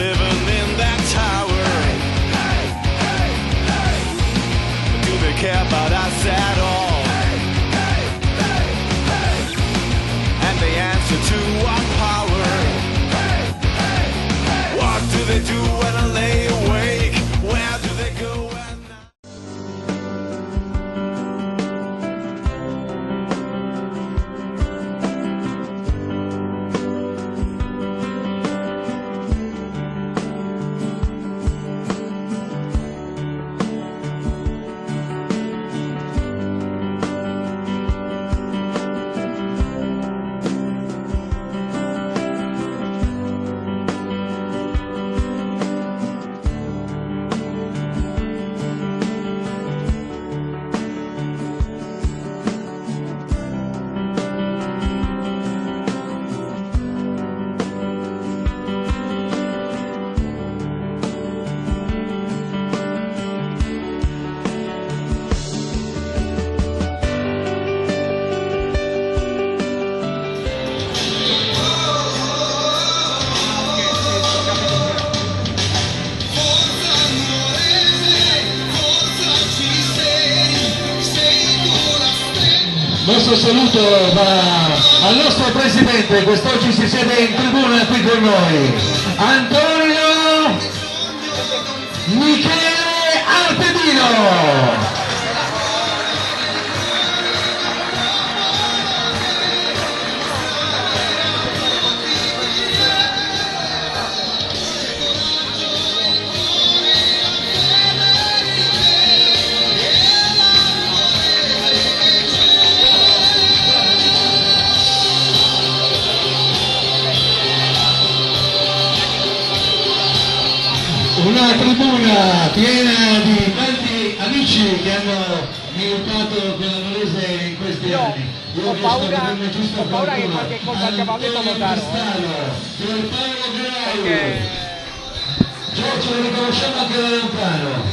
living in that tower. Do they care about us at all? And they answer to our power. What do they do when I lay awake? Where do they go at night? Il nostro saluto va al nostro presidente, quest'oggi si siede in tribuna qui con noi, Antonio Michele Arpedino. Una tribuna piena di tanti amici che hanno militato con la Molise in questi anni. Ho paura che qualche cosa al cavalletto lo darò. Paolo Grau, Giorgio lo riconosciamo anche da lontano,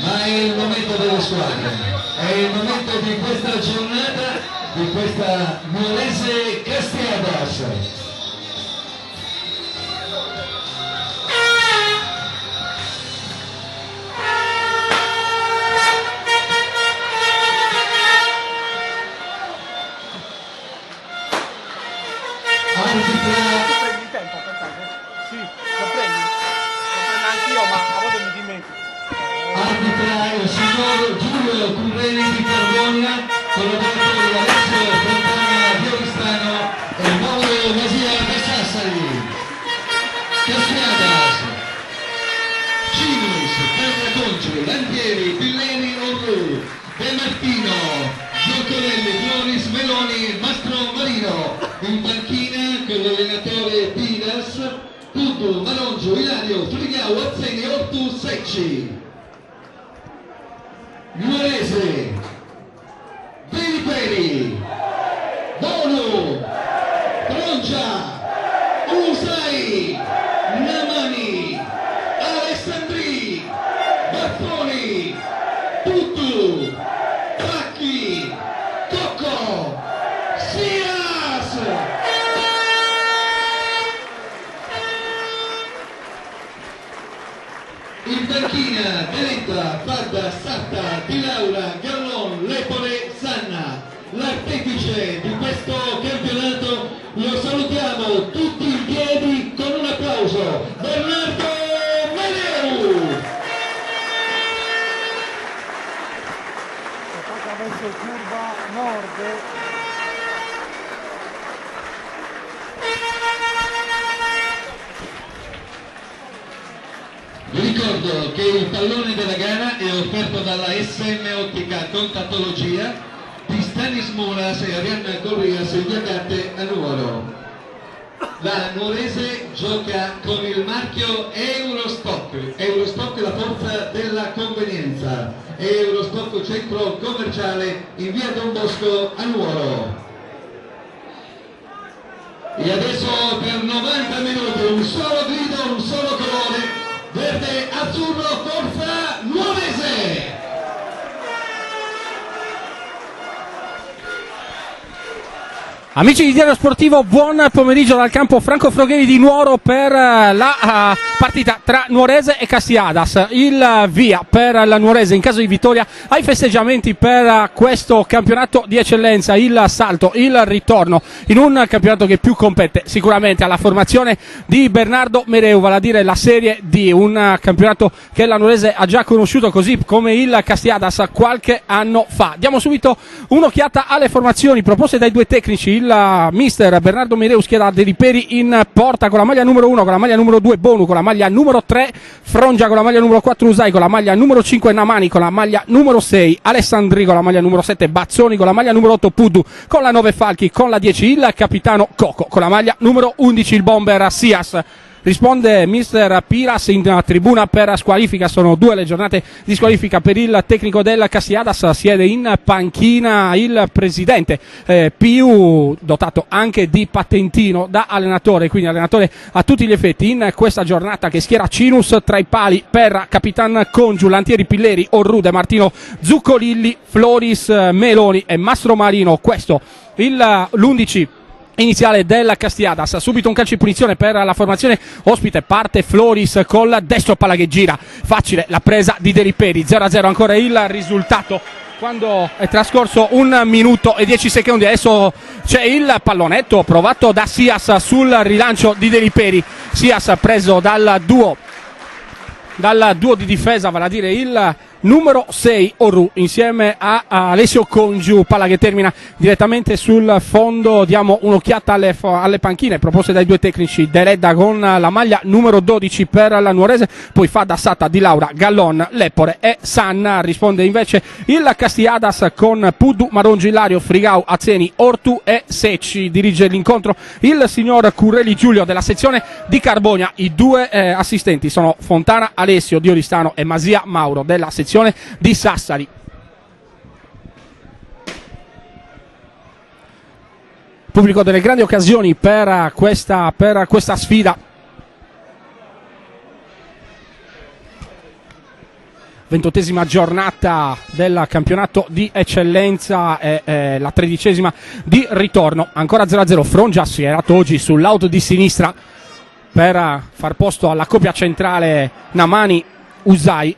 ma è il momento delle squadre, è il momento di questa giornata, di questa Molise Castiadas. Prendi il tempo per caso? Sì, lo prendi? Lo prendo anch'io, ma a volte mi dimentico. Arbitra il signor Giulio Curreni di Carbonia, collaboratori Alessio Fontana di Oristano e Mauro Masia di Sassari. Castiadas, Cimus, Terraconci, Lantieri, Pilleni, Orru, De Martino, Giocolelli, Floris, Meloni, Mastro Marino, in panchina con l'allenatore Pinas, Tuddu, Malongio, Ilario, Frigau, Azzeni, Ortu, Secci. Nuorese, Beliperi, Bonu, Proncia, Usai, Namani, Alessandri, Baffoni, Tuttu, Pacchi, Cocco, Sias. In panchina Deletta, Fadda, Satta, Di Laura, Gallon, Lepore, Sanna. L'artefice di questo campionato lo salutiamo tutti in piedi con un applauso, Bernardo Meleu. Verso curva nord. Vi ricordo che il pallone della gara è offerto dalla SM Ottica Contattologia di Stanis Muras e Arianna Corrias in via Gatte a Nuoro. La Nuorese gioca con il marchio Eurostock, Eurostock la forza della convenienza, Eurostock centro commerciale in via Don Bosco a Nuoro. E adesso per 90 minuti un solo grido, un solo colore, verde, azzurro, forza Nuorese! Amici di Diario Sportivo, buon pomeriggio dal campo Franco Frogheri di Nuoro per la partita tra Nuorese e Castiadas. Il via per la Nuorese in caso di vittoria ai festeggiamenti per questo campionato di eccellenza, il salto, il ritorno in un campionato che più compete sicuramente alla formazione di Bernardo Mereu, vale a dire la Serie D, un campionato che la Nuorese ha già conosciuto così come il Castiadas qualche anno fa. Diamo subito un'occhiata alle formazioni proposte dai due tecnici. Il mister Bernardo Mereu schiera De Riperi in porta con la maglia numero 1, con la maglia numero 2 Bonu, con la maglia numero 3 Frongia, con la maglia numero 4 Usai, con la maglia numero 5 Namani, con la maglia numero 6 Alessandri, con la maglia numero 7 Bazzoni, con la maglia numero 8 Pudu, con la 9 Falchi, con la 10 il capitano Coco, con la maglia numero 11 il bomber Sias. Risponde mister Piras in tribuna per squalifica, sono 2 le giornate di squalifica per il tecnico del Castiadas, siede in panchina il presidente Piu, dotato anche di patentino da allenatore, quindi allenatore a tutti gli effetti in questa giornata, che schiera Cinus tra i pali per Capitan Congiu, Lantieri Pilleri, Orrude, Martino Zuccolilli, Floris Meloni e Mastro Marino. Questo l'11 iniziale del Castiadas. Subito un calcio di punizione per la formazione ospite, parte Floris col destro, palla che gira, facile la presa di De Riperi. 0-0 ancora il risultato quando è trascorso 1 minuto e 10 secondi. Adesso c'è il pallonetto provato da Sias sul rilancio di De Riperi. Sias preso dal duo di difesa, vale a dire il numero 6 Oru insieme a Alessio Congiu, palla che termina direttamente sul fondo. Diamo un'occhiata alle panchine proposte dai due tecnici. Deledda con la maglia numero 12 per la Nuorese, poi fa da Sata, Di Laura, Gallon, Lepore e San. Risponde invece il Castiadas con Pudu, Marongi, Ilario, Frigau, Azzeni, Ortu e Secci. Dirige l'incontro il signor Currelli Giulio della sezione di Carbonia. I 2 assistenti sono Fontana Alessio di Oristano e Masia Mauro della sezione di Sassari. Pubblico delle grandi occasioni per questa sfida. 28esima giornata del campionato di eccellenza e la 13esima di ritorno. Ancora 0-0. Frongia schierato oggi sull'auto di sinistra per far posto alla coppia centrale Namani Usai.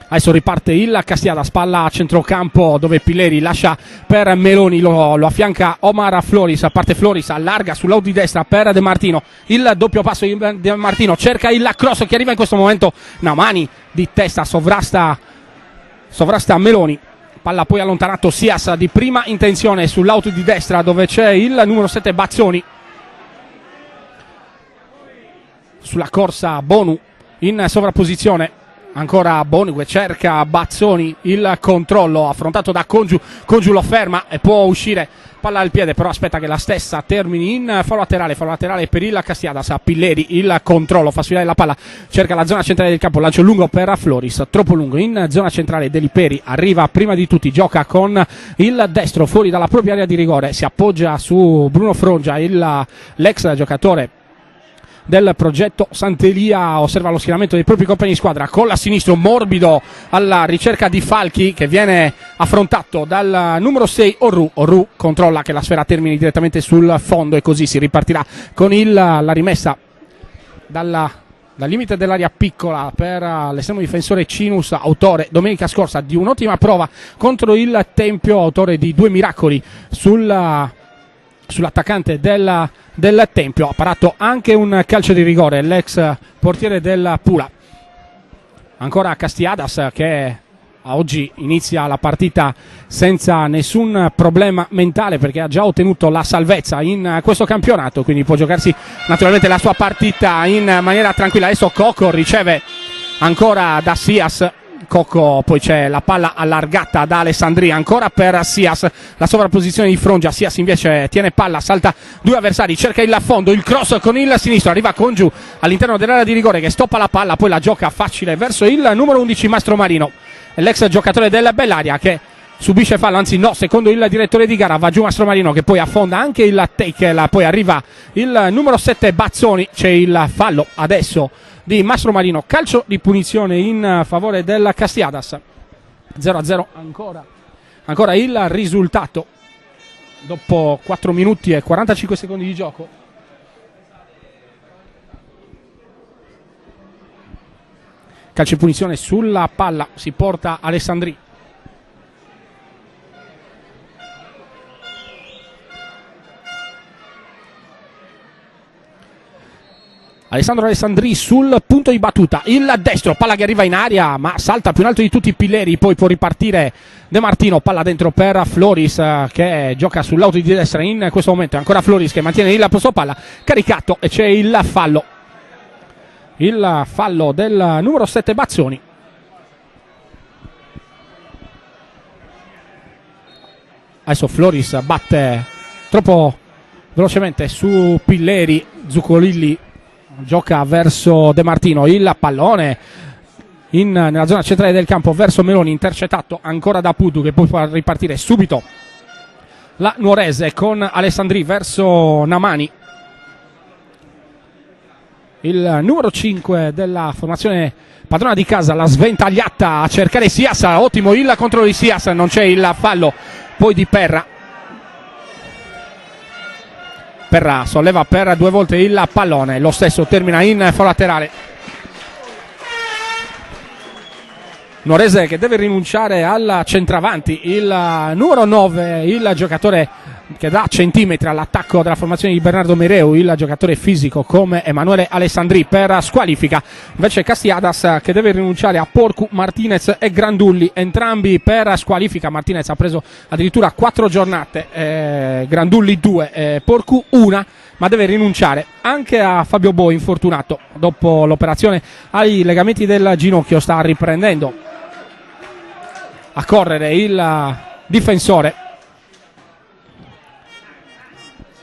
Adesso riparte il Castiadas, palla a centrocampo dove Pilleri lascia per Meloni, lo affianca Omar Floris, parte Floris, allarga sull'auto di destra per De Martino, il doppio passo di De Martino, cerca il cross che arriva in questo momento, Namani di testa sovrasta Meloni, palla poi allontanato Sias di prima intenzione sull'auto di destra dove c'è il numero 7 Bazzoni, sulla corsa Bonu in sovrapposizione. Ancora Bonu cerca Bazzoni, il controllo affrontato da Congiu lo ferma e può uscire, palla al piede, però aspetta che la stessa termini in fallo laterale per il Castiadas. Pilleri il controllo, fa sfilare la palla, cerca la zona centrale del campo, lancio lungo per Floris, troppo lungo in zona centrale. De Riperi arriva prima di tutti, gioca con il destro fuori dalla propria area di rigore, si appoggia su Bruno Frongia, l'ex giocatore del progetto Sant'Elia, osserva lo schieramento dei propri compagni di squadra con la sinistro, morbido alla ricerca di Falchi che viene affrontato dal numero 6 Orru controlla che la sfera termini direttamente sul fondo e così si ripartirà con la rimessa dal limite dell'area piccola per l'estremo difensore Cinus, autore domenica scorsa di un'ottima prova contro il Tempio, autore di 2 miracoli sull'attaccante del Tempio. Ha parato anche un calcio di rigore l'ex portiere del Pula. Ancora Castiadas che oggi inizia la partita senza nessun problema mentale perché ha già ottenuto la salvezza in questo campionato, quindi può giocarsi naturalmente la sua partita in maniera tranquilla. Adesso Coco riceve ancora da Sias, Coco, poi c'è la palla allargata da Alessandria ancora per Sias, la sovrapposizione di Frongia. Sias invece tiene palla, salta 2 avversari, cerca il fondo, il cross con il sinistro, arriva Congiu all'interno dell'area di rigore che stoppa la palla, poi la gioca facile verso il numero 11 Mastro Marino, l'ex giocatore del Bellaria che subisce fallo, anzi no, secondo il direttore di gara va giù Mastro Marino che poi affonda anche il take, poi arriva il numero 7 Bazzoni, c'è il fallo adesso di Mastro Marino, calcio di punizione in favore del Castiadas. 0-0 ancora il risultato. dopo 4 minuti e 45 secondi di gioco. Calcio di punizione sulla palla, si porta Alessandri. Alessandro Alessandri sul punto di battuta, il destro, palla che arriva in aria ma salta più in alto di tutti i Pilleri, poi può ripartire De Martino, palla dentro per Floris che gioca sull'auto di destra in questo momento, ancora Floris che mantiene il posto palla caricato e c'è il fallo del numero 7 Bazzoni. Adesso Floris batte troppo velocemente su Pilleri, Zuccolilli gioca verso De Martino, il pallone nella zona centrale del campo verso Meloni, intercettato ancora da Pudu che poi può ripartire subito la Nuorese con Alessandri verso Namani, il numero 5 della formazione padrona di casa, la sventagliata a cercare Sias, ottimo il controllo di Sias, non c'è il fallo poi di Perra solleva per 2 volte il pallone, lo stesso termina in fallo laterale. Nuorese che deve rinunciare al centravanti, il numero 9, il giocatore che dà centimetri all'attacco della formazione di Bernardo Mereu, il giocatore fisico come Emanuele Alessandri, per squalifica. Invece Castiadas che deve rinunciare a Porcu, Martinez e Grandulli, entrambi per squalifica. Martinez ha preso addirittura 4 giornate, Grandulli 2, Porcu 1, ma deve rinunciare anche a Fabio Bo, infortunato dopo l'operazione ai legamenti del ginocchio, sta riprendendo a correre il difensore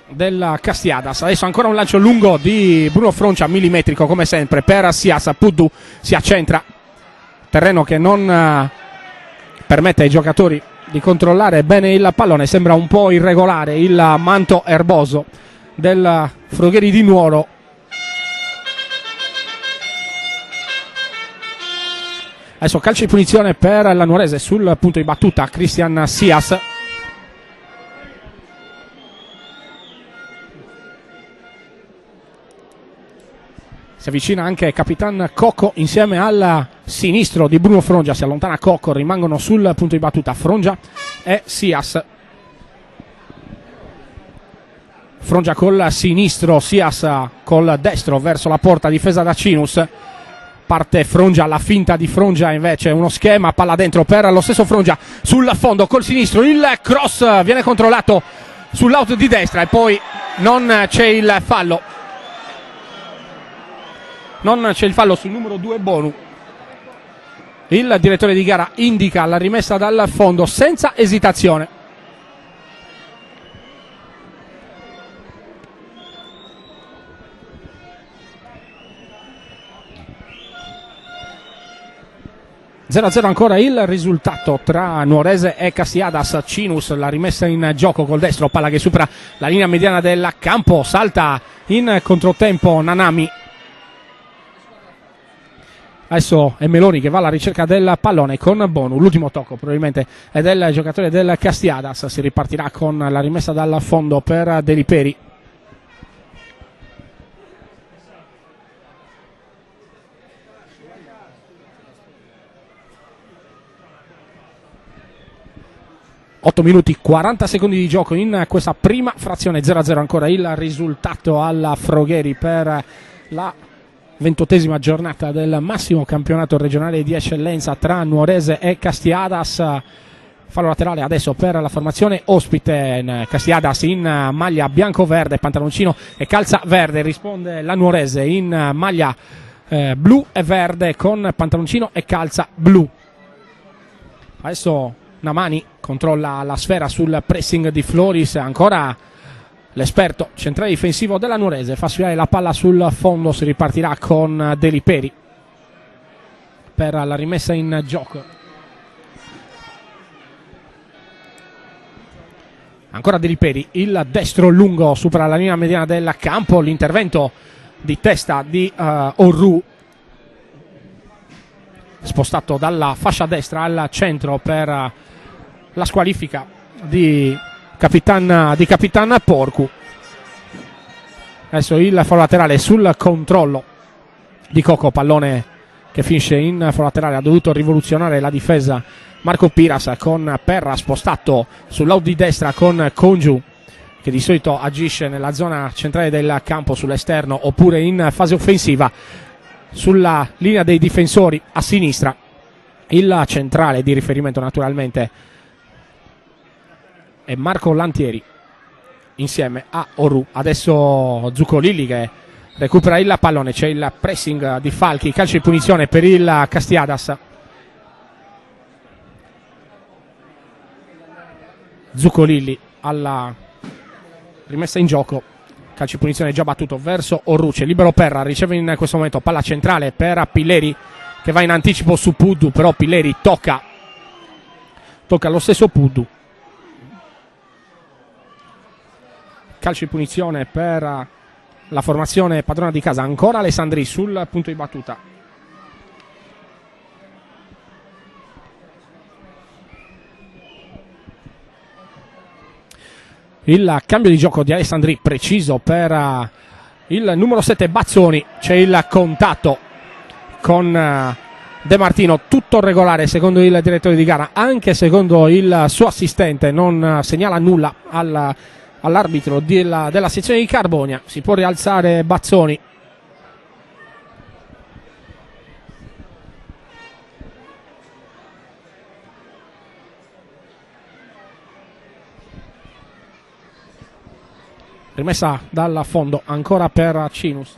del Castiadas. Adesso ancora un lancio lungo di Bruno Froncia, millimetrico come sempre per Sias. Pudu si accentra, terreno che non permette ai giocatori di controllare bene il pallone, sembra un po' irregolare il manto erboso del Frogheri di Nuoro. Adesso calcio di punizione per la Nuorese sul punto di battuta, Christian Sias. Si avvicina anche Capitan Cocco insieme al sinistro di Bruno Frongia, si allontana Cocco, rimangono sul punto di battuta Frongia e Sias. Frongia col sinistro, Sias col destro verso la porta, difesa da Cinus. Parte Frongia, la finta di Frongia invece, uno schema, palla dentro per lo stesso Frongia sul fondo col sinistro, il cross viene controllato sull'auto di destra e poi non c'è il fallo. Non c'è il fallo sul numero 2 Bonu. Il direttore di gara indica la rimessa dal fondo senza esitazione. (0-0) ancora il risultato tra Nuorese e Castiadas. Cinus, la rimessa in gioco col destro, palla che supera la linea mediana del campo, salta in controtempo Nanami. Adesso è Meloni che va alla ricerca del pallone con Bonu, l'ultimo tocco probabilmente è del giocatore del Castiadas, si ripartirà con la rimessa dal fondo per Deliperi. Otto minuti 40 secondi di gioco in questa prima frazione, 0-0 ancora il risultato alla Frogheri per la 28esima giornata del massimo campionato regionale di eccellenza tra Nuorese e Castiadas. Fallo laterale adesso per la formazione ospite, Castiadas in maglia bianco-verde, pantaloncino e calza verde, risponde la Nuorese in maglia blu e verde con pantaloncino e calza blu. Adesso Namani controlla la sfera sul pressing di Floris, ancora l'esperto centrale difensivo della Nuorese fa sfilare la palla sul fondo, si ripartirà con Deliperi per la rimessa in gioco. Ancora Deliperi, il destro lungo supera la linea mediana del campo, l'intervento di testa di Orru, spostato dalla fascia destra al centro per la squalifica di di Capitan Porcu. Adesso il fallo laterale sul controllo di Coco, pallone che finisce in fallo laterale. Ha dovuto rivoluzionare la difesa Marco Piras, con Perra spostato sull'out di destra con Congiu, che di solito agisce nella zona centrale del campo, sull'esterno oppure in fase offensiva sulla linea dei difensori a sinistra. Il centrale di riferimento naturalmente è Marco Lantieri insieme a Oru. Adesso Zuccolilli che recupera il pallone, c'è il pressing di Falchi, calcio di punizione per il Castiadas. Zuccolilli alla rimessa in gioco, calcio di punizione già battuto verso Orruce, libero Perra, riceve in questo momento palla centrale per Pilleri che va in anticipo su Puddu, però Pilleri tocca lo stesso Puddu. Calcio di punizione per la formazione padrona di casa, ancora Alessandri sul punto di battuta. Il cambio di gioco di Alessandri preciso per il numero 7 Bazzoni, c'è il contatto con De Martino, tutto regolare secondo il direttore di gara, anche secondo il suo assistente, non segnala nulla all'arbitro della sezione di Carbonia. Si può rialzare Bazzoni. Rimessa dal fondo ancora per Cinus.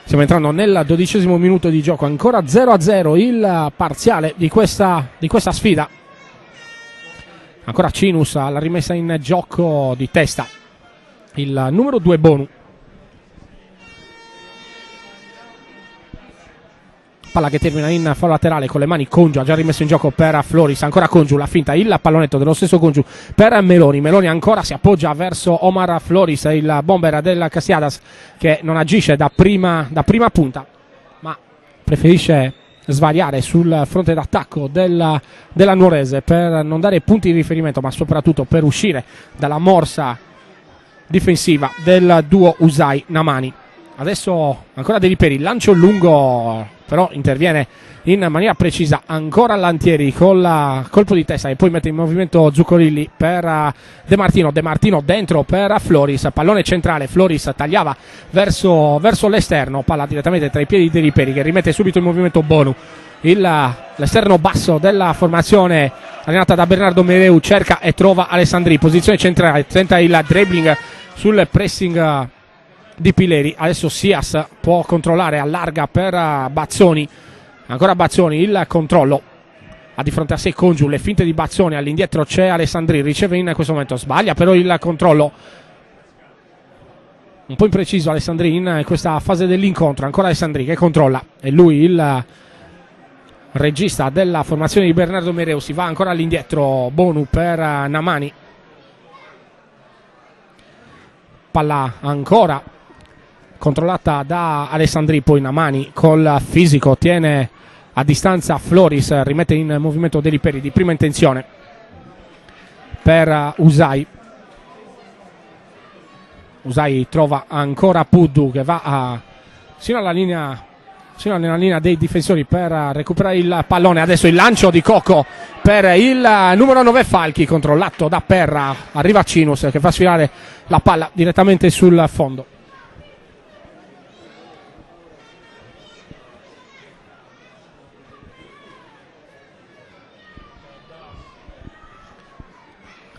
Stiamo entrando nel 12° minuto di gioco, ancora 0-0 il parziale di questa sfida. Ancora Cinus alla rimessa in gioco di testa, il numero 2 Bonu. Palla che termina in fallo laterale con le mani Congiu, ha già rimesso in gioco per Floris, ancora Congiu, la finta, il pallonetto dello stesso Congiu per Meloni ancora si appoggia verso Omar Floris, il bomber del Castiadas che non agisce da prima punta ma preferisce svariare sul fronte d'attacco della Nuorese per non dare punti di riferimento, ma soprattutto per uscire dalla morsa difensiva del duo Usai-Namani. Adesso ancora De Riperi, lancio lungo, però interviene in maniera precisa ancora Lantieri col colpo di testa e poi mette in movimento Zuccolilli per De Martino dentro per Floris, pallone centrale, Floris tagliava verso l'esterno, palla direttamente tra i piedi di De Riperi che rimette subito in movimento Bonu. L'esterno basso della formazione allenata da Bernardo Mereu cerca e trova Alessandri, posizione centrale, tenta il dribbling sul pressing di Pilleri. Adesso Sias può controllare, allarga per Bazzoni, ancora Bazzoni, il controllo, ha di fronte a sé Congiu, le finte di Bazzoni, all'indietro c'è Alessandri, riceve in questo momento, sbaglia però il controllo, un po' impreciso Alessandri in questa fase dell'incontro. Ancora Alessandri che controlla, è lui il regista della formazione di Bernardo Mereu, si va ancora all'indietro Bonu per Namani, palla ancora controllata da Alessandri, poi Namani col fisico tiene a distanza Floris, rimette in movimento De Riperi di prima intenzione per Usai trova ancora Puddu che va sino alla linea dei difensori per recuperare il pallone. Adesso il lancio di Coco per il numero 9 Falchi, controllato da Perra, arriva Cinus che fa sfilare la palla direttamente sul fondo.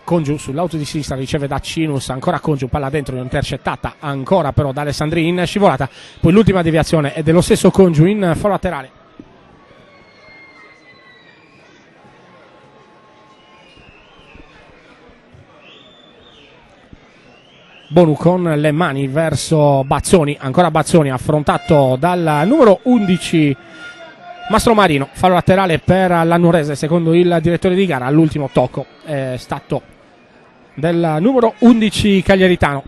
Congiu sull'auto di sinistra riceve da Cinus, ancora Congiu, palla dentro, intercettata ancora però da Alessandri in scivolata, poi l'ultima deviazione è dello stesso Congiu in fallo laterale. Bonu con le mani verso Bazzoni, ancora Bazzoni affrontato dal numero 11 Mastromarino, fallo laterale per la Nuorese secondo il direttore di gara. L'ultimo tocco è stato del numero 11 cagliaritano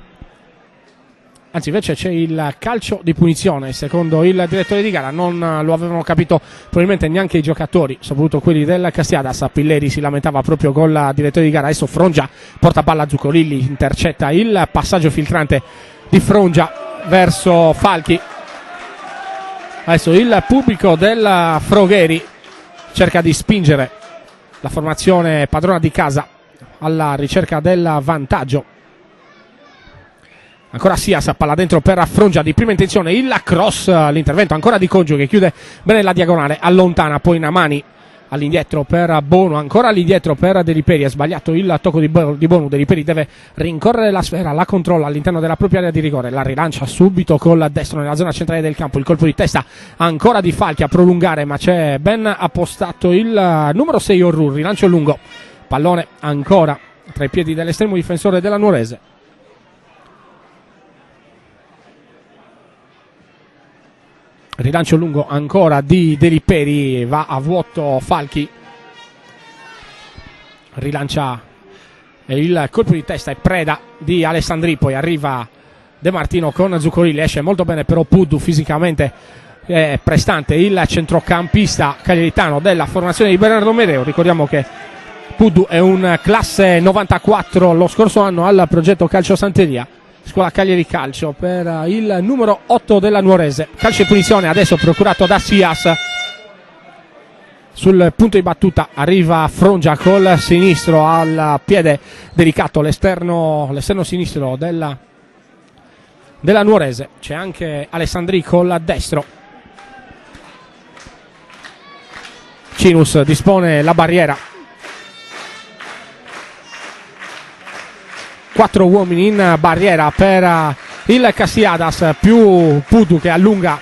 anzi invece c'è il calcio di punizione, secondo il direttore di gara. Non lo avevano capito probabilmente neanche i giocatori, soprattutto quelli del Castiadas. Pilleri si lamentava proprio con il direttore di gara. Adesso Frongia porta palla a Zuccorilli, intercetta il passaggio filtrante di Frongia verso Falchi. Adesso il pubblico del Frogheri cerca di spingere la formazione padrona di casa alla ricerca del vantaggio. Ancora Sias, palla dentro per Frongia di prima intenzione, il cross, l'intervento ancora di Coggio che chiude bene la diagonale, allontana poi Namani all'indietro per Bono, ancora all'indietro per Deliperi, è sbagliato il tocco di Bono. Deliperi deve rincorrere la sfera, la controlla all'interno della propria area di rigore, la rilancia subito col destro nella zona centrale del campo, il colpo di testa ancora di Falchi a prolungare, ma c'è ben appostato il numero 6 Orru, rilancio lungo, pallone ancora tra i piedi dell'estremo difensore della Nuorese. Rilancio lungo ancora di Deliperi, va a vuoto Falchi, rilancia il colpo di testa e preda di Alessandri, poi arriva De Martino con Zuccorilli, esce molto bene però Puddu, fisicamente prestante il centrocampista cagliaritano della formazione di Bernardo Mereo. Ricordiamo che Puddu è un classe 94 lo scorso anno al progetto Calcio Santeria, scuola Cagliari Calcio, per il numero 8 della Nuorese. Calcio di punizione adesso procurato da Sias. Sul punto di battuta arriva Frongia col sinistro al piede delicato, l'esterno sinistro della Nuorese. C'è anche Alessandri col destro. Cinus dispone la barriera. 4 uomini in barriera per il Castiadas, più Puddu che allunga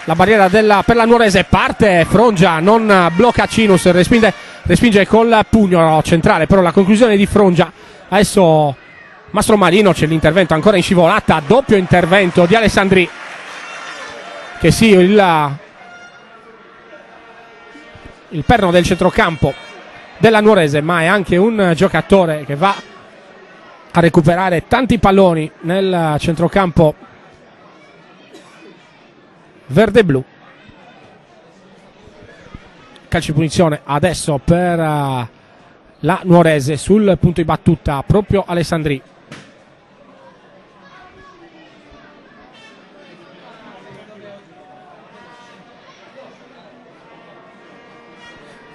la barriera per la Nuorese. Parte Frongia, non blocca Cinus, respinge col pugno centrale, però la conclusione di Frongia. Adesso Mastro Marino, c'è l'intervento ancora in scivolata, doppio intervento di Alessandri, che sì, il perno del centrocampo della Nuorese, ma è anche un giocatore che va a recuperare tanti palloni nel centrocampo verde-blu. Calcio di punizione adesso per la Nuorese, sul punto di battuta proprio Alessandri.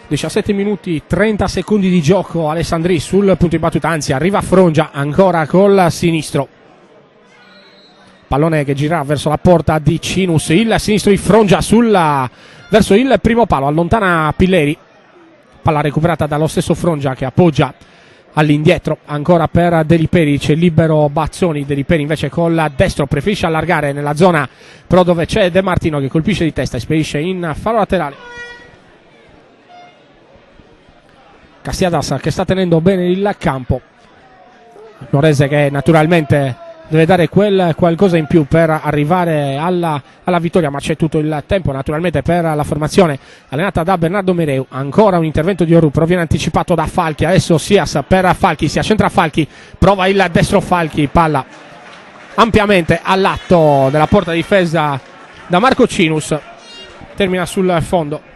(17 minuti 30 secondi di gioco). Alessandri sul punto di battuta, anzi arriva Frongia ancora col sinistro, pallone che gira verso la porta di Cinus, il sinistro di Frongia verso il primo palo, allontana Pilleri, palla recuperata dallo stesso Frongia che appoggia all'indietro ancora per Deliperi, c'è libero Bazzoni. Deliperi invece col destro preferisce allargare nella zona però dove c'è De Martino che colpisce di testa e spedisce in fallo laterale. Castiadas che sta tenendo bene il campo, Nuorese che naturalmente deve dare quel qualcosa in più per arrivare alla vittoria, ma c'è tutto il tempo naturalmente per la formazione allenata da Bernardo Mereu. Ancora un intervento di Orru, però viene anticipato da Falchi. Adesso Sias per Falchi, si accentra Falchi, prova il destro Falchi, palla ampiamente all'atto della porta difesa da Marco Cinus, termina sul fondo.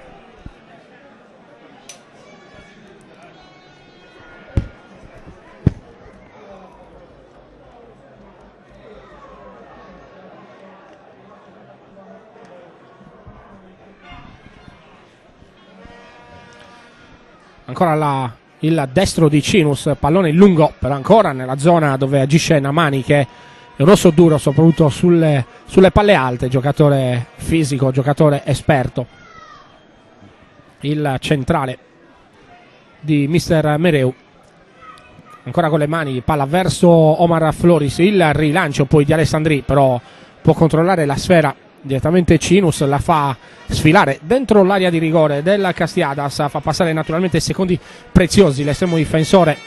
Ancora il destro di Cinus, pallone lungo però ancora nella zona dove agisce Namani, che è un osso duro soprattutto sulle palle alte, giocatore fisico, giocatore esperto, il centrale di mister Mereu. Ancora con le mani, palla verso Omar Floris, il rilancio poi di Alessandri, però può controllare la sfera direttamente Cinus, la fa sfilare dentro l'area di rigore del Castiadas, fa passare naturalmente secondi preziosi l'estremo difensore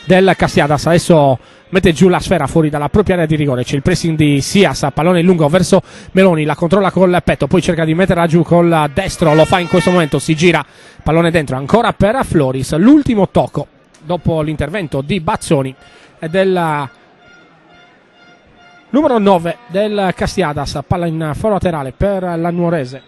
del Castiadas. Adesso mette giù la sfera fuori dalla propria area di rigore, c'è il pressing di Sias, pallone lungo verso Meloni, la controlla col petto, poi cerca di metterla giù col destro, lo fa in questo momento, si gira, pallone dentro ancora per Floris. L'ultimo tocco dopo l'intervento di Bazzoni e numero 9 del Castiadas, palla in fallo laterale per la Nuorese.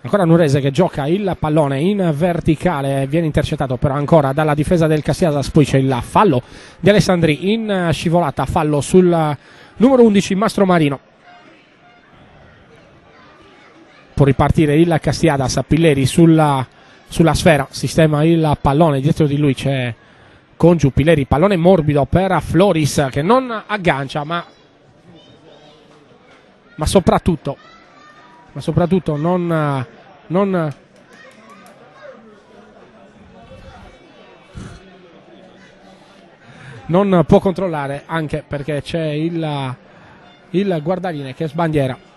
Ancora Nuorese che gioca il pallone in verticale, viene intercettato però ancora dalla difesa del Castiadas. Poi c'è il fallo di Alessandri in scivolata, fallo sul numero 11 Mastromarino. Può ripartire il Castiadas, Pilleri sulla sfera, sistema il pallone, dietro di lui c'è Congiu, Pilleri, pallone morbido per Floris che non aggancia ma soprattutto non può controllare, anche perché c'è il guardaline che sbandiera.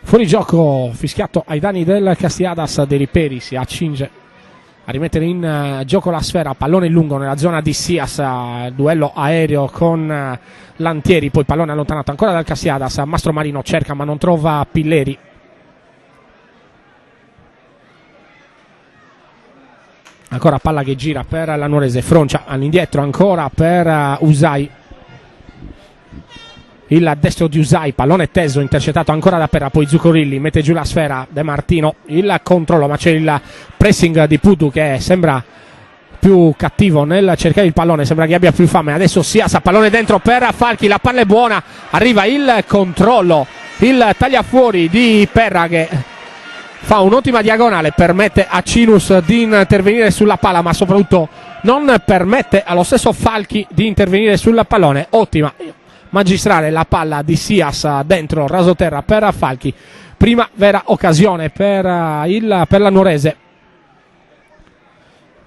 Fuori gioco fischiato ai danni del Castiadas. De Riperi si accinge a rimettere in gioco la sfera, pallone lungo nella zona di Sias, duello aereo con Lantieri, poi pallone allontanato ancora dal Castiadas. Mastromarino cerca ma non trova Pilleri. Ancora palla che gira per la Nuorese, Froncia all'indietro ancora per Usai. Il destro di Usai, pallone teso, intercettato ancora da Perra, poi Zuccorilli mette giù la sfera, De Martino, il controllo, ma c'è il pressing di Pudu che sembra più cattivo nel cercare il pallone, sembra che abbia più fame. Adesso Sias, pallone dentro per Falchi, la palla è buona, arriva il controllo, il tagliafuori di Perra che fa un'ottima diagonale, permette a Cinus di intervenire sulla palla, ma soprattutto non permette allo stesso Falchi di intervenire sul pallone. Ottima magistrale la palla di Sias dentro rasoterra per Falchi, prima vera occasione per la Nuorese.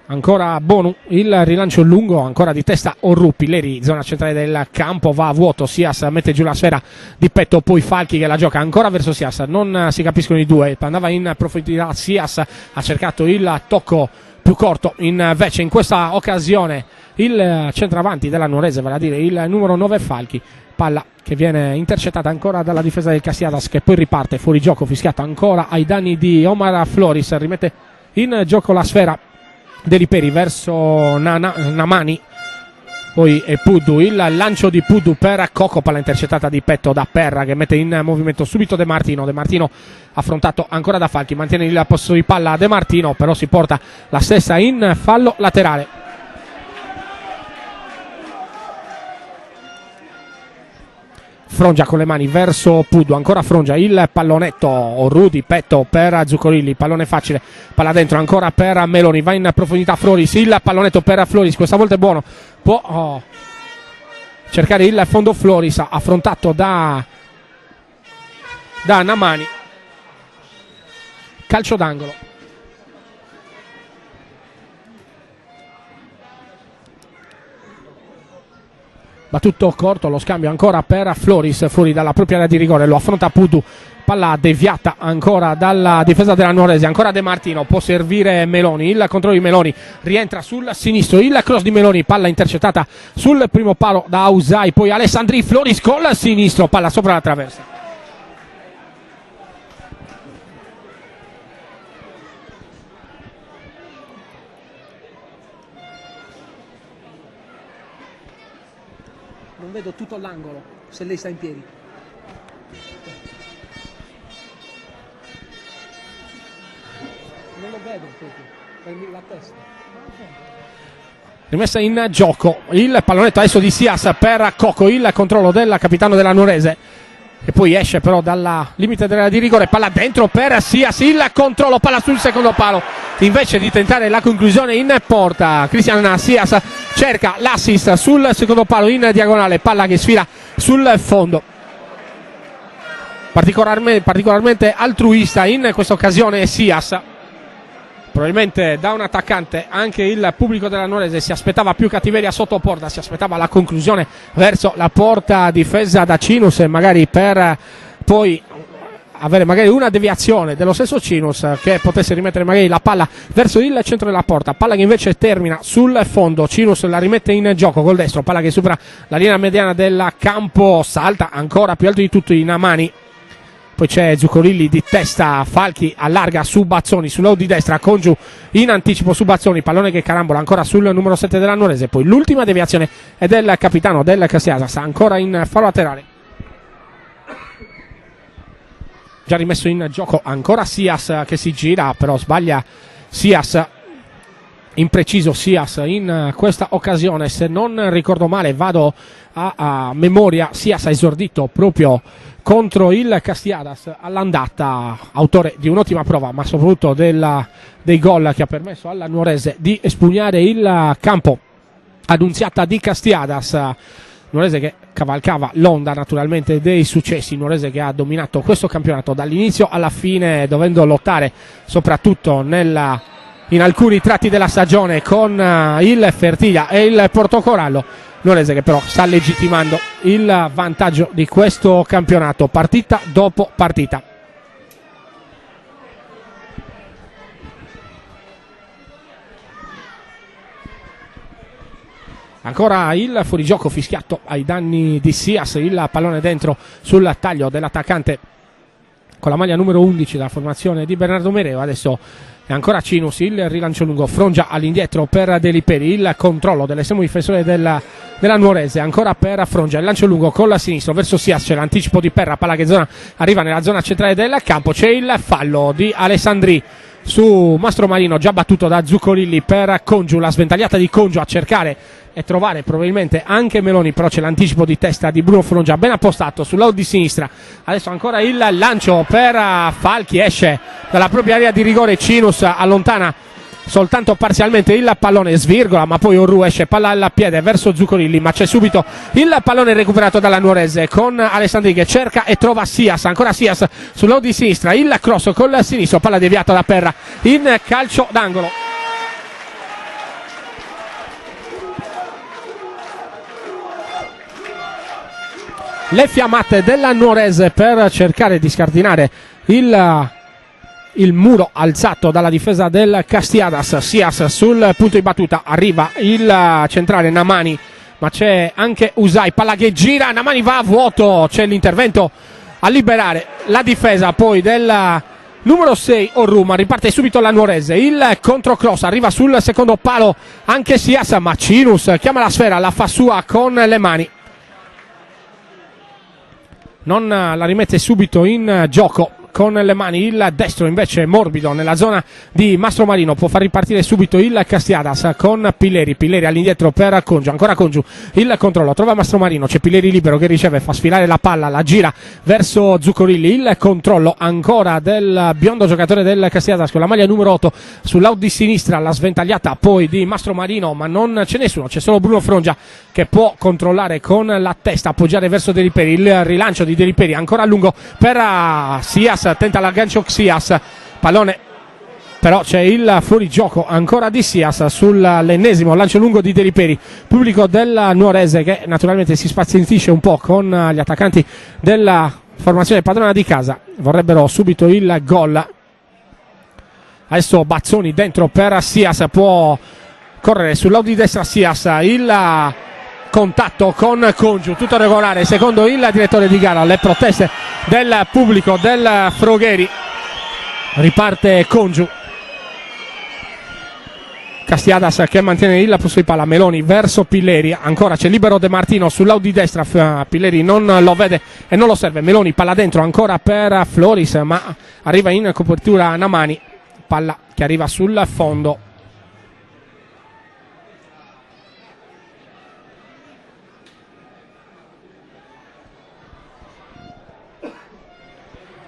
Ancora Bonu, il rilancio lungo, ancora di testa Orru, Pilleri, zona centrale del campo, va a vuoto, Sias mette giù la sfera di petto, poi Falchi che la gioca ancora verso Sias, non si capiscono i due, andava in profondità Sias, ha cercato il tocco più corto, invece in questa occasione il centravanti della Nuorese, vale a dire il numero 9 Falchi, palla che viene intercettata ancora dalla difesa del Castiadas che poi riparte, fuori gioco fischiato ancora ai danni di Omar Floris, rimette in gioco la sfera De Riperi verso Namani, poi è Pudu, il lancio di Pudu per Coco, palla intercettata di petto da Perra che mette in movimento subito De Martino affrontato ancora da Falchi, mantiene il possesso di palla De Martino, però si porta la stessa in fallo laterale. Frongia con le mani verso Pudu, ancora Frongia, il pallonetto Orru di petto per Zuccorilli, pallone facile, palla dentro ancora per Meloni, va in profondità Floris, il pallonetto per Floris, questa volta è buono, può cercare il fondo Floris, affrontato da Namani, calcio d'angolo. Battuto corto, lo scambio ancora per Floris, fuori dalla propria area di rigore, lo affronta Pudu, palla deviata ancora dalla difesa della Nuorese, ancora De Martino, può servire Meloni, il controllo di Meloni, rientra sul sinistro, il cross di Meloni, palla intercettata sul primo palo da Usai, poi Alessandri, Floris col sinistro, palla sopra la traversa. Non vedo tutto l'angolo, se lei sta in piedi. Non lo vedo proprio, la testa. Rimessa in gioco, il pallonetto adesso di Sias per Coco, il controllo del capitano della Nuorese, e poi esce però dalla limite dell'area di rigore, palla dentro per Sias, il controllo, palla sul secondo palo, invece di tentare la conclusione in porta Cristian Sias cerca l'assist sul secondo palo in diagonale, palla che sfila sul fondo. Particolarmente altruista in questa occasione Sias, probabilmente da un attaccante anche il pubblico della Nuorese si aspettava più cattiveria sotto porta, si aspettava la conclusione verso la porta difesa da Cinus, magari per poi avere magari una deviazione dello stesso Cinus che potesse rimettere magari la palla verso il centro della porta, palla che invece termina sul fondo. Cinus la rimette in gioco col destro, palla che supera la linea mediana del campo, salta ancora più alto di tutti in Amani. Poi c'è Zuccolilli di testa, Falchi allarga su Bazzoni, sull'out di destra, Congiu in anticipo su Bazzoni, pallone che carambola ancora sul numero 7 della Nuorese. Poi l'ultima deviazione è del capitano del Castiasas, ancora in fallo laterale. Già rimesso in gioco ancora Sias che si gira, però sbaglia Sias, impreciso Sias in questa occasione. Se non ricordo male, vado a memoria, Sias ha esordito proprio contro il Castiadas all'andata, autore di un'ottima prova ma soprattutto dei gol che ha permesso alla Nuorese di espugnare il campo. Annunziata di Castiadas, Nuorese che cavalcava l'onda naturalmente dei successi, Nuorese che ha dominato questo campionato dall'inizio alla fine, dovendo lottare soprattutto in alcuni tratti della stagione con il Fertiglia e il Portocorallo. Nuorese che però sta legittimando il vantaggio di questo campionato partita dopo partita. Ancora il fuorigioco fischiato ai danni di Sias, il pallone dentro sul taglio dell'attaccante con la maglia numero 11 della formazione di Bernardo Mereo. Adesso è ancora Cinus, il rilancio lungo, Frongia all'indietro per Deliperi, il controllo dell'estremo difensore della Nuorese, ancora per Frongia, il lancio lungo con la sinistra verso Sias, c'è l'anticipo di Perra, palla che arriva nella zona centrale del campo, c'è il fallo di Alessandri su Mastromarino, già battuto da Zuccolilli per Congiu, la sventagliata di Congiu a cercare e trovare probabilmente anche Meloni, però c'è l'anticipo di testa di Bruno Frongia ben appostato sull'out di sinistra. Adesso ancora il lancio per Falchi, esce dalla propria area di rigore, Cinus allontana soltanto parzialmente il pallone, svirgola ma poi Orru esce, palla al piede verso Zuccolilli, ma c'è subito il pallone recuperato dalla Nuorese con Alessandri che cerca e trova Sias, ancora Sias sull'out di sinistra, il cross col sinistro, palla deviata da Perra in calcio d'angolo. Le fiammate della Nuorese per cercare di scardinare il muro alzato dalla difesa del Castiadas. Sias sul punto di battuta, arriva il centrale Namani, ma c'è anche Usai, palla che gira, Namani va a vuoto, c'è l'intervento a liberare la difesa poi del numero 6 Orru, ma riparte subito la Nuorese, il controcross, arriva sul secondo palo anche Sias, ma Cinus chiama la sfera, la fa sua con le mani, non la rimette subito in gioco con le mani, il destro invece morbido nella zona di Mastromarino, può far ripartire subito il Castiadas con Pilleri all'indietro per Congiu, ancora Congiu, il controllo, trova Mastromarino, c'è Pilleri libero che riceve, fa sfilare la palla, la gira verso Zuccolilli, il controllo ancora del biondo giocatore del Castiadas con la maglia numero 8 sull'out di sinistra, la sventagliata poi di Mastromarino, ma non c'è nessuno, c'è solo Bruno Frongia che può controllare con la testa, appoggiare verso Deliperi, il rilancio di Deliperi ancora a lungo per Sias, tenta l'aggancio Sias, pallone però c'è il fuorigioco ancora di Sias sull'ennesimo lancio lungo di Deliperi, pubblico della Nuorese che naturalmente si spazientisce un po' con gli attaccanti della formazione padrona di casa, vorrebbero subito il gol. Adesso Bazzoni dentro per Sias, può correre sull'out di destra Sias, il contatto con Congiu, tutto regolare secondo il direttore di gara, le proteste del pubblico del Frogheri, riparte Congiu, Castiadas che mantiene il possesso di palla, Meloni verso Pilleri, ancora c'è libero De Martino sull'out di destra, Pilleri non lo vede e non lo serve, Meloni palla dentro ancora per Floris, ma arriva in copertura Namani, palla che arriva sul fondo.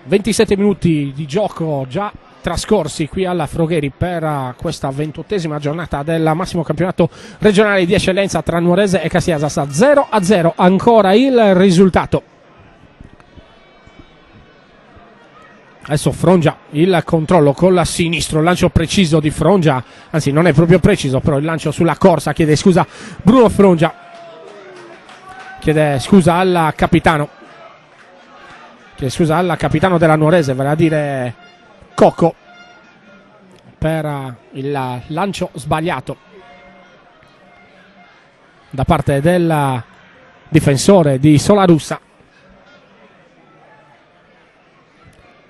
27 minuti di gioco già trascorsi qui alla Frogheri per questa 28esima giornata del massimo campionato regionale di eccellenza tra Nuorese e Castiasas. 0-0 ancora il risultato. Adesso Frongia, il controllo con la sinistro, il lancio preciso di Frongia, anzi non è proprio preciso, però il lancio sulla corsa, chiede scusa Bruno Frongia, chiede scusa al capitano. scusa, al capitano della Nuorese, vale a dire Cocco, per il lancio sbagliato da parte del difensore di Solarussa.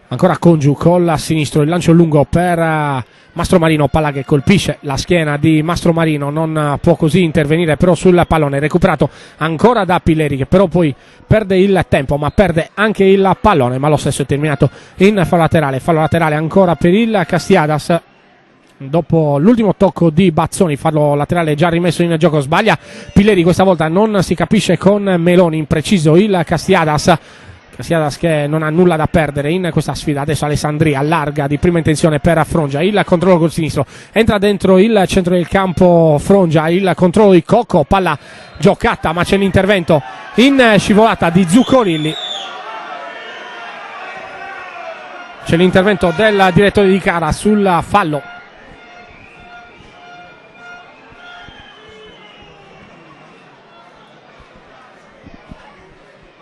Ancora Congiu col sinistro, il lancio lungo per Mastromarino, palla che colpisce la schiena di Mastromarino, non può così intervenire però sul pallone, recuperato ancora da Pilleri che però poi perde il tempo ma perde anche il pallone, ma lo stesso è terminato in fallo laterale ancora per il Castiadas. Dopo l'ultimo tocco di Bazzoni, fallo laterale già rimesso in gioco, sbaglia Pilleri, questa volta non si capisce con Meloni, impreciso il Castiadas che non ha nulla da perdere in questa sfida. Adesso Alessandri allarga di prima intenzione per Frongia, il controllo col sinistro, entra dentro il centro del campo Frongia, il controllo di Cocco, palla giocata ma c'è l'intervento in scivolata di Zuccorilli, c'è l'intervento del direttore di gara sul fallo.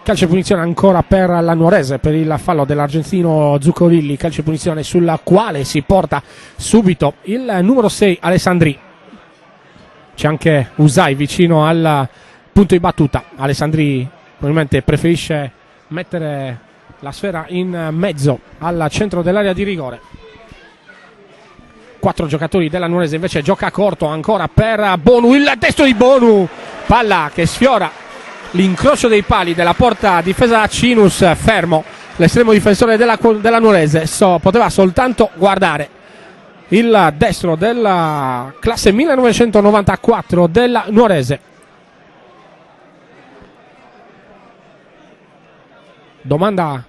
Calcio di punizione ancora per la Nuorese per il fallo dell'argentino Zuccorilli, calcio di punizione sulla quale si porta subito il numero 6 Alessandri. C'è anche Usai vicino al punto di battuta. Alessandri probabilmente preferisce mettere la sfera in mezzo al centro dell'area di rigore. 4 giocatori della Nuorese invece gioca corto ancora per Bonu, il destro di Bonu, palla che sfiora l'incrocio dei pali della porta difesa da Cinus, fermo l'estremo difensore della Nuorese, poteva soltanto guardare il destro della classe 1994 della Nuorese. Domanda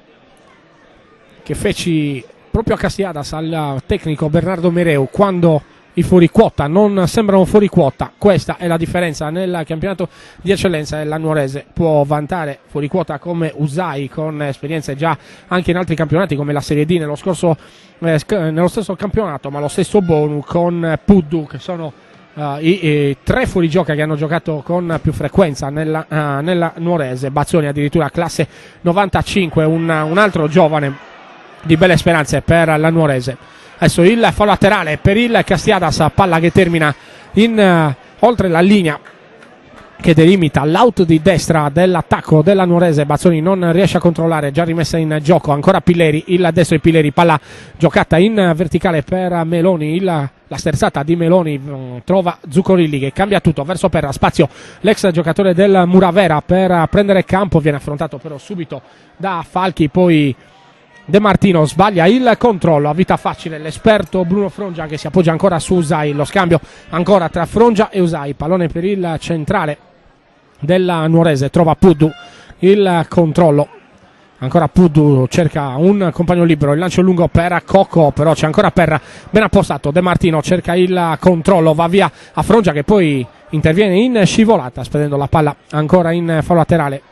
che feci proprio a Castiadas al tecnico Bernardo Mereu: quando i fuori quota non sembrano fuori quota, questa è la differenza nel campionato di eccellenza. La Nuorese può vantare fuori quota come Usai, con esperienze già anche in altri campionati come la Serie D nello stesso campionato, ma lo stesso Bonu con Puddu, che sono i 3 fuorigioca che hanno giocato con più frequenza nella Nuorese. Bazzoni addirittura classe 95, un altro giovane di belle speranze per la Nuorese. Adesso il fallo laterale per il Castiadas, palla che termina oltre la linea che delimita l'out di destra dell'attacco della Nuorese. Bazzoni non riesce a controllare, già rimessa in gioco ancora Pilleri, il destro di Pilleri, palla giocata in verticale per Meloni, la sterzata di Meloni trova Zuccorilli che cambia tutto verso Perra, spazio l'ex giocatore del Muravera per prendere campo, viene affrontato però subito da Falchi, poi De Martino sbaglia il controllo, a vita facile l'esperto Bruno Frongia che si appoggia ancora su Usai, lo scambio ancora tra Frongia e Usai, pallone per il centrale della Nuorese, trova Puddu, il controllo, ancora Puddu cerca un compagno libero, il lancio lungo per Cocco, però c'è ancora Perra ben appostato, De Martino cerca il controllo, va via a Frongia che poi interviene in scivolata spedendo la palla ancora in fallo laterale.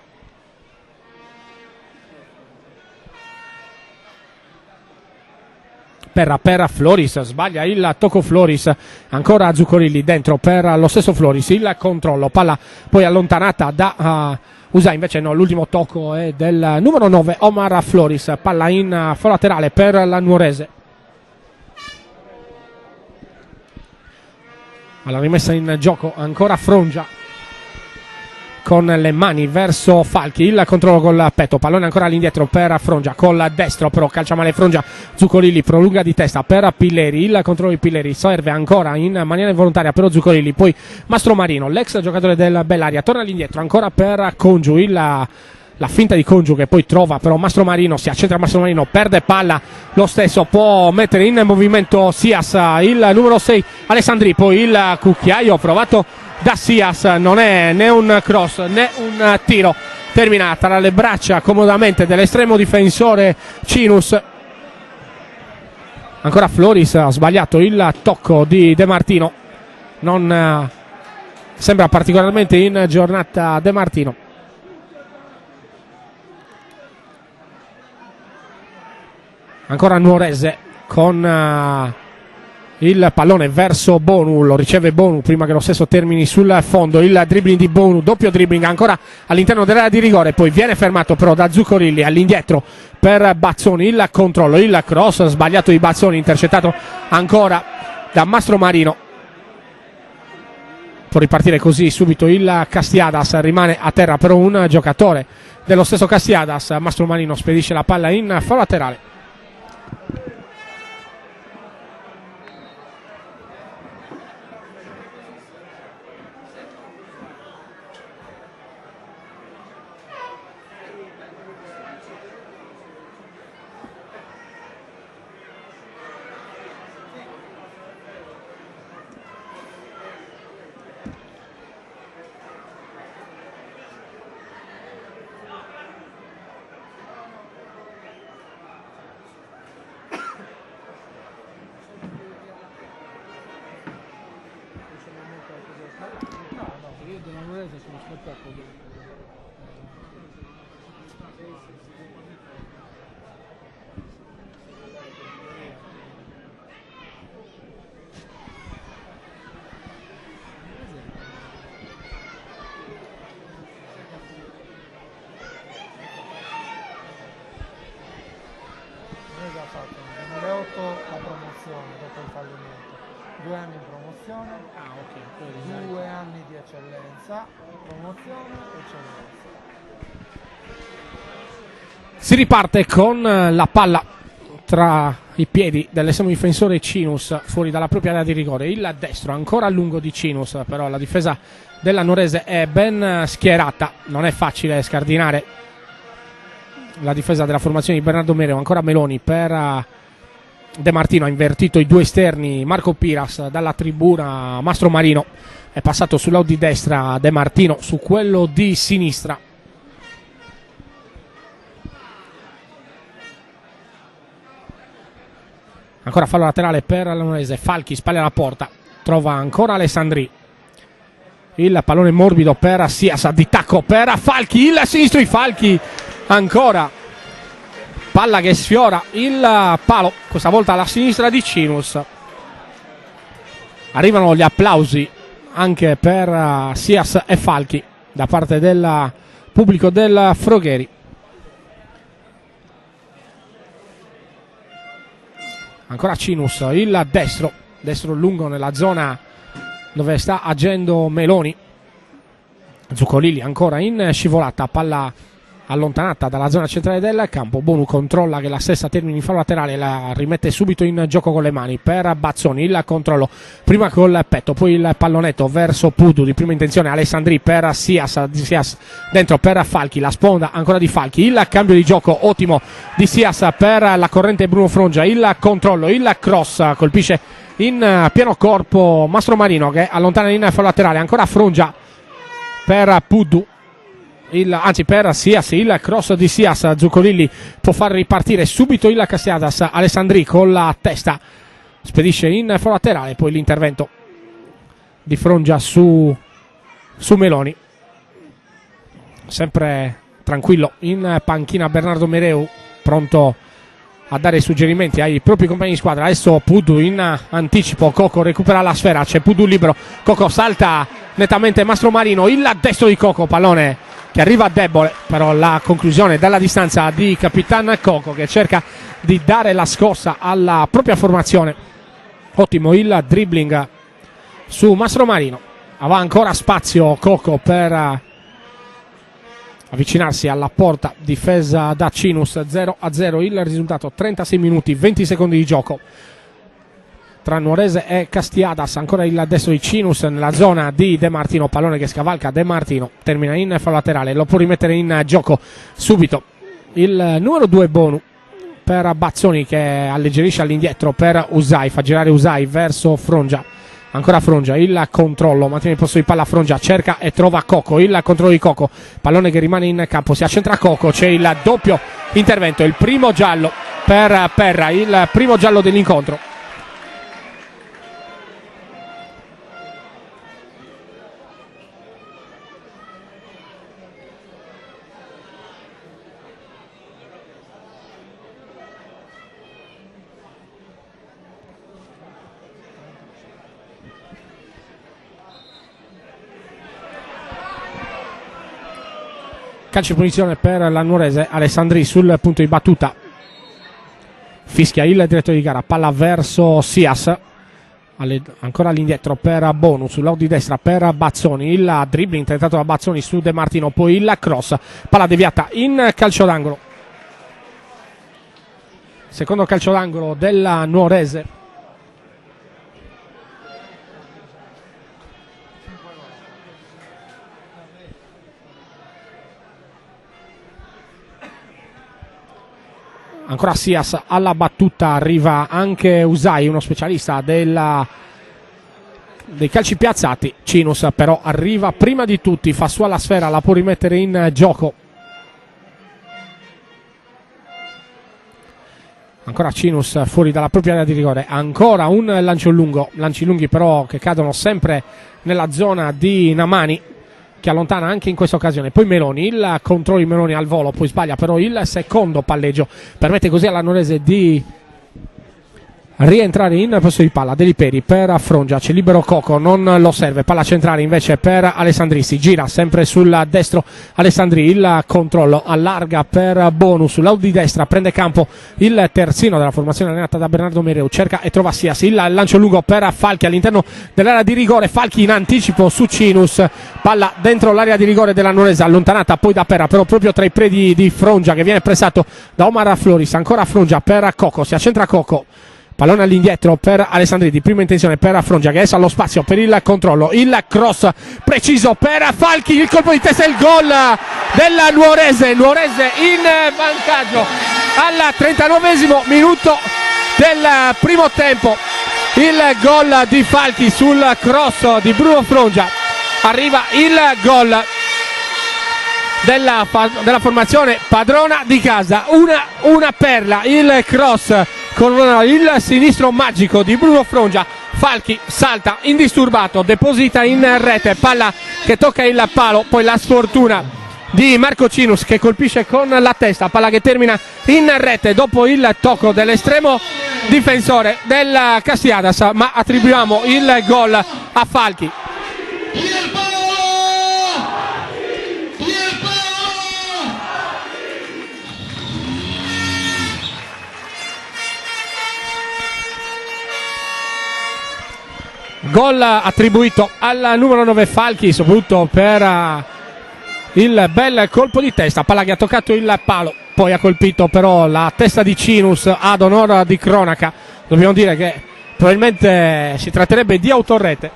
Per Floris, sbaglia il tocco Floris, ancora Zuccorilli dentro per lo stesso Floris, il controllo, palla poi allontanata da Usai, invece no, l'ultimo tocco è del numero 9 Omar Floris, palla in fallo laterale per la Nuorese. Alla rimessa in gioco ancora Frongia con le mani verso Falchi, il controllo col petto, pallone ancora all'indietro per Frongia, col destro però calcia male Frongia, Zuccorilli prolunga di testa per Pilleri, il controllo di Pilleri serve ancora in maniera involontaria però Zuccorilli, poi Mastromarino, l'ex giocatore del Bellaria, torna all'indietro ancora per Congiu, la finta di Congiu che poi trova però Mastromarino, si accentra Mastromarino, perde palla, lo stesso può mettere in movimento Sias, il numero 6 Alessandri, poi il cucchiaio provato da Sias, non è né un cross né un tiro, termina tra le braccia comodamente dell'estremo difensore Cinus. Ancora Floris ha sbagliato il tocco di De Martino, non sembra particolarmente in giornata De Martino. Ancora Nuorese con il pallone verso Bonu, lo riceve Bonu prima che lo stesso termini sul fondo, il dribbling di Bonu, doppio dribbling ancora all'interno dell'area di rigore, poi viene fermato però da Zuccorilli, all'indietro per Bazzoni, il controllo, il cross sbagliato di Bazzoni, intercettato ancora da Mastromarino. Può ripartire così subito il Castiadas, rimane a terra però un giocatore dello stesso Castiadas, Mastromarino spedisce la palla in fallo laterale. Ha fatto nel 2008 la promozione dopo il fallimento, 2 anni in promozione, 2 anni di eccellenza, promozione, eccellenza. Si riparte con la palla tra i piedi dell'estremo difensore Cinus fuori dalla propria area di rigore, il destro ancora a lungo di Cinus, però la difesa della Nuorese è ben schierata, non è facile scardinare la difesa della formazione di Bernardo Mereo. Ancora Meloni per De Martino, ha invertito i due esterni Marco Piras, dalla tribuna Mastromarino è passato sul lato di destra De Martino su quello di sinistra. Ancora fallo laterale per la Nuorese, Falchi spalle alla porta, trova ancora Alessandri, il pallone morbido per Sias, di tacco per Falchi, il sinistro di Falchi, ancora palla che sfiora il palo, questa volta alla sinistra di Cinus. Arrivano gli applausi anche per Sias e Falchi da parte del pubblico del Frogheri. Ancora Cinus, il destro lungo nella zona dove sta agendo Meloni. Zuccolilli ancora in scivolata, palla allontanata dalla zona centrale del campo. Bonu controlla che la stessa termini in fallo laterale, la rimette subito in gioco con le mani per Bazzoni, il controllo prima col petto, poi il pallonetto verso Pudu di prima intenzione, Alessandri per Sias dentro per Falchi, la sponda ancora di Falchi, il cambio di gioco ottimo di Sias per la corrente Bruno Frongia, il controllo, il cross colpisce in pieno corpo Mastromarino che allontana in fallo laterale, ancora Frongia per Pudu, per Sias, il cross di Sias, Zuccolilli può far ripartire subito il Castiadas, Alessandri con la testa spedisce in fallo laterale, poi l'intervento di Frongia su Meloni. Sempre tranquillo in panchina Bernardo Mereu, pronto a dare suggerimenti ai propri compagni di squadra. Adesso Pudu in anticipo, Coco recupera la sfera, c'è Pudu libero, Coco salta nettamente Mastromarino, il destro di Coco, pallone che arriva debole, però la conclusione dalla distanza di Capitan Coco che cerca di dare la scossa alla propria formazione. Ottimo il dribbling su Mastromarino, aveva ancora spazio Coco per avvicinarsi alla porta difesa da Cinus. 0-0 il risultato, 36 minuti 20 secondi di gioco tra Nuorese e Castiadas. Ancora il destro di Cinus nella zona di De Martino, pallone che scavalca De Martino, termina in fallo laterale, lo può rimettere in gioco subito il numero 2 Bonu per Bazzoni che alleggerisce all'indietro per Usai, fa girare Usai verso Frongia. Ancora Frongia, il controllo, mantiene il posto di palla Frongia, cerca e trova Coco, il controllo di Coco, pallone che rimane in campo, si accentra Coco, c'è il doppio intervento, il primo giallo per Perra, il primo giallo dell'incontro. calcio di punizione per la Nuorese. Alessandri sul punto di battuta, fischia il direttore di gara, palla verso Sias, ancora all'indietro per Bonu, sul lato di destra per Bazzoni, il dribbling tentato da Bazzoni su De Martino, poi il cross, palla deviata in calcio d'angolo, secondo calcio d'angolo della Nuorese. Ancora Sias alla battuta, arriva anche Usai, uno specialista dei calci piazzati. Cinus però arriva prima di tutti, fa sua la sfera, la può rimettere in gioco. Ancora Cinus fuori dalla propria area di rigore, ancora un lancio lungo, lanci lunghi però che cadono sempre nella zona di Namani, che allontana anche in questa occasione. Poi Meloni, il controllo di Meloni al volo, poi sbaglia però il secondo palleggio, permette così alla Nuorese di rientrare in possesso di palla. Deliperi per Frongia, c'è libero Coco, non lo serve, palla centrale invece per Alessandri, si gira sempre sul destro Alessandri, il controllo allarga per Bonu, sul lato di destra prende campo il terzino della formazione allenata da Bernardo Mereu, cerca e trova Sias, il lancio lungo per Falchi all'interno dell'area di rigore, Falchi in anticipo su Cinus, palla dentro l'area di rigore della Nuorese, allontanata poi da Perra, però proprio tra i predi di Frongia, che viene pressato da Omar Floris. Ancora Frongia per Coco, si accentra Coco, pallone all'indietro per Alessandri, di prima intenzione per Frongia, che adesso ha lo spazio per il controllo, il cross preciso per Falchi, il colpo di testa e il gol della Nuorese in vantaggio al 39esimo minuto del primo tempo. Il gol di Falchi sul cross di Bruno Frongia, arriva il gol della formazione padrona di casa, una perla, il cross con il sinistro magico di Bruno Frongia. Falchi salta indisturbato, deposita in rete, palla che tocca il palo, poi la sfortuna di Marco Cinus che colpisce con la testa, palla che termina in rete dopo il tocco dell'estremo difensore del Castiadas, ma attribuiamo il gol a Falchi. Gol attribuito al numero 9 Falchi, soprattutto per il bel colpo di testa, palla che ha toccato il palo, poi ha colpito però la testa di Cinus ad onore di cronaca. Dobbiamo dire che probabilmente si tratterebbe di autorete.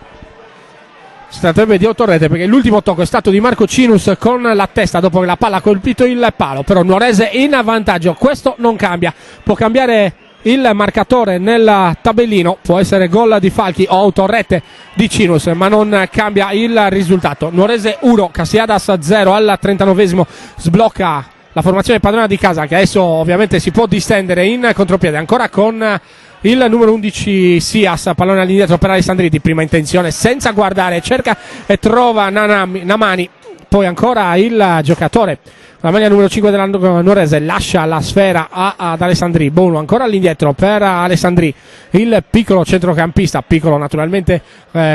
Perché l'ultimo tocco è stato di Marco Cinus con la testa dopo che la palla ha colpito il palo, però Nuorese in vantaggio. Questo non cambia, può cambiare il marcatore nel tabellino, può essere gol di Falchi o autorete di Cinus, ma non cambia il risultato. Nuorese 1, Castiadas 0 al 39esimo, sblocca la formazione padrona di casa, che adesso ovviamente si può distendere in contropiede, ancora con il numero 11 Sias, pallone all'indietro per Alessandri, di prima intenzione senza guardare, cerca e trova Namani, poi ancora il giocatore, la maglia numero 5 della Nuorese, lascia la sfera ad Alessandri. Bono ancora all'indietro per Alessandri, il piccolo centrocampista, piccolo naturalmente